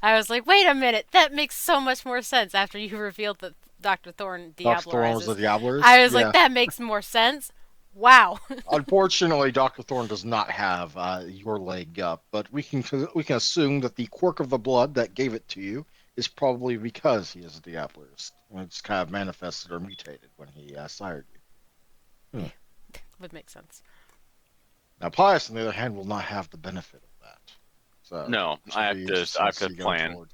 I was like, wait a minute, that makes so much more sense after you revealed that Dr. Thorne Dr. Thorne was diablerizes. the Diablers. I was like, Yeah. that makes more sense. Wow. Unfortunately, Dr. Thorne does not have your leg up, but we can assume that the quirk of the blood that gave it to you is probably because he is a Diablerist. It's kind of manifested or mutated when he sired you. Hmm. Would make sense. Now, Pius, on the other hand, will not have the benefit of that. So, No, it should be I interesting to have to see going plan. forward.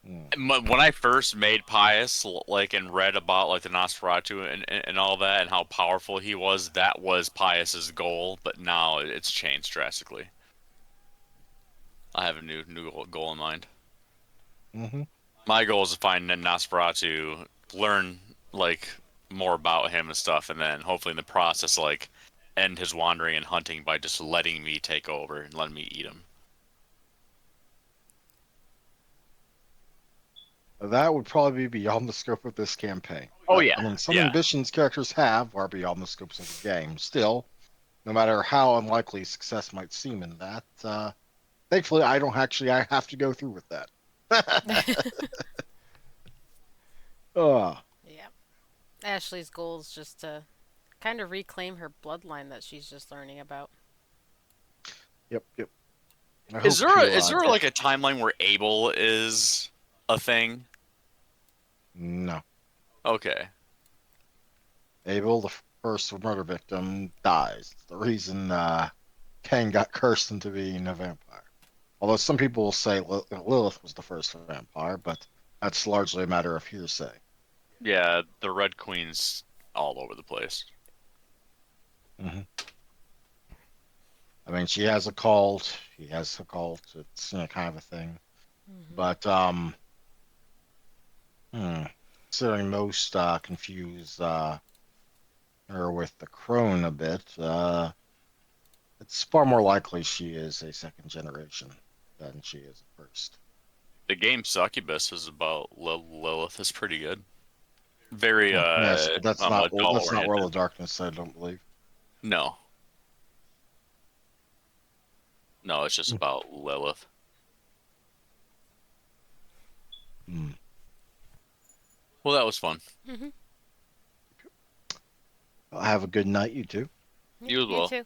Hmm. When I first made Pius, like, and read about like the Nosferatu and all that and how powerful he was, that was Pius's goal. But now it's changed drastically. I have a new goal in mind. Hmm. My goal is to find Nosferatu, learn like more about him and stuff, and then hopefully in the process, like, end his wandering and hunting by just letting me take over and letting me eat him. That would probably be beyond the scope of this campaign. Oh But, yeah, I mean, some yeah. ambitions characters have are beyond the scopes of the game. Still, no matter how unlikely success might seem in that, thankfully, I have to go through with that. Oh, Yeah. Ashley's goal is just to kind of reclaim her bloodline that she's just learning about. yep. I Is hope there to like a timeline where Abel is a thing? no. Okay. Abel, the first murder victim, dies. It's the reason Cain got cursed into being a vampire. Although some people will say Lilith was the first vampire, but that's largely a matter of hearsay. Yeah, the Red Queen's all over the place. Hmm. I mean, she has a cult. He has a cult. It's kind of a thing. Mm-hmm. But hmm, considering most confuse her with the crone a bit, it's far more likely she is a second generation than she is a first. The game Succubus is about Lilith is pretty good. Very Yes, but adult that's not World oriented. of Darkness, I don't believe. No. No, it's just about Lilith. Hmm. Well, that was fun. Mm-hmm. Have a good night, you two. You as You well. too.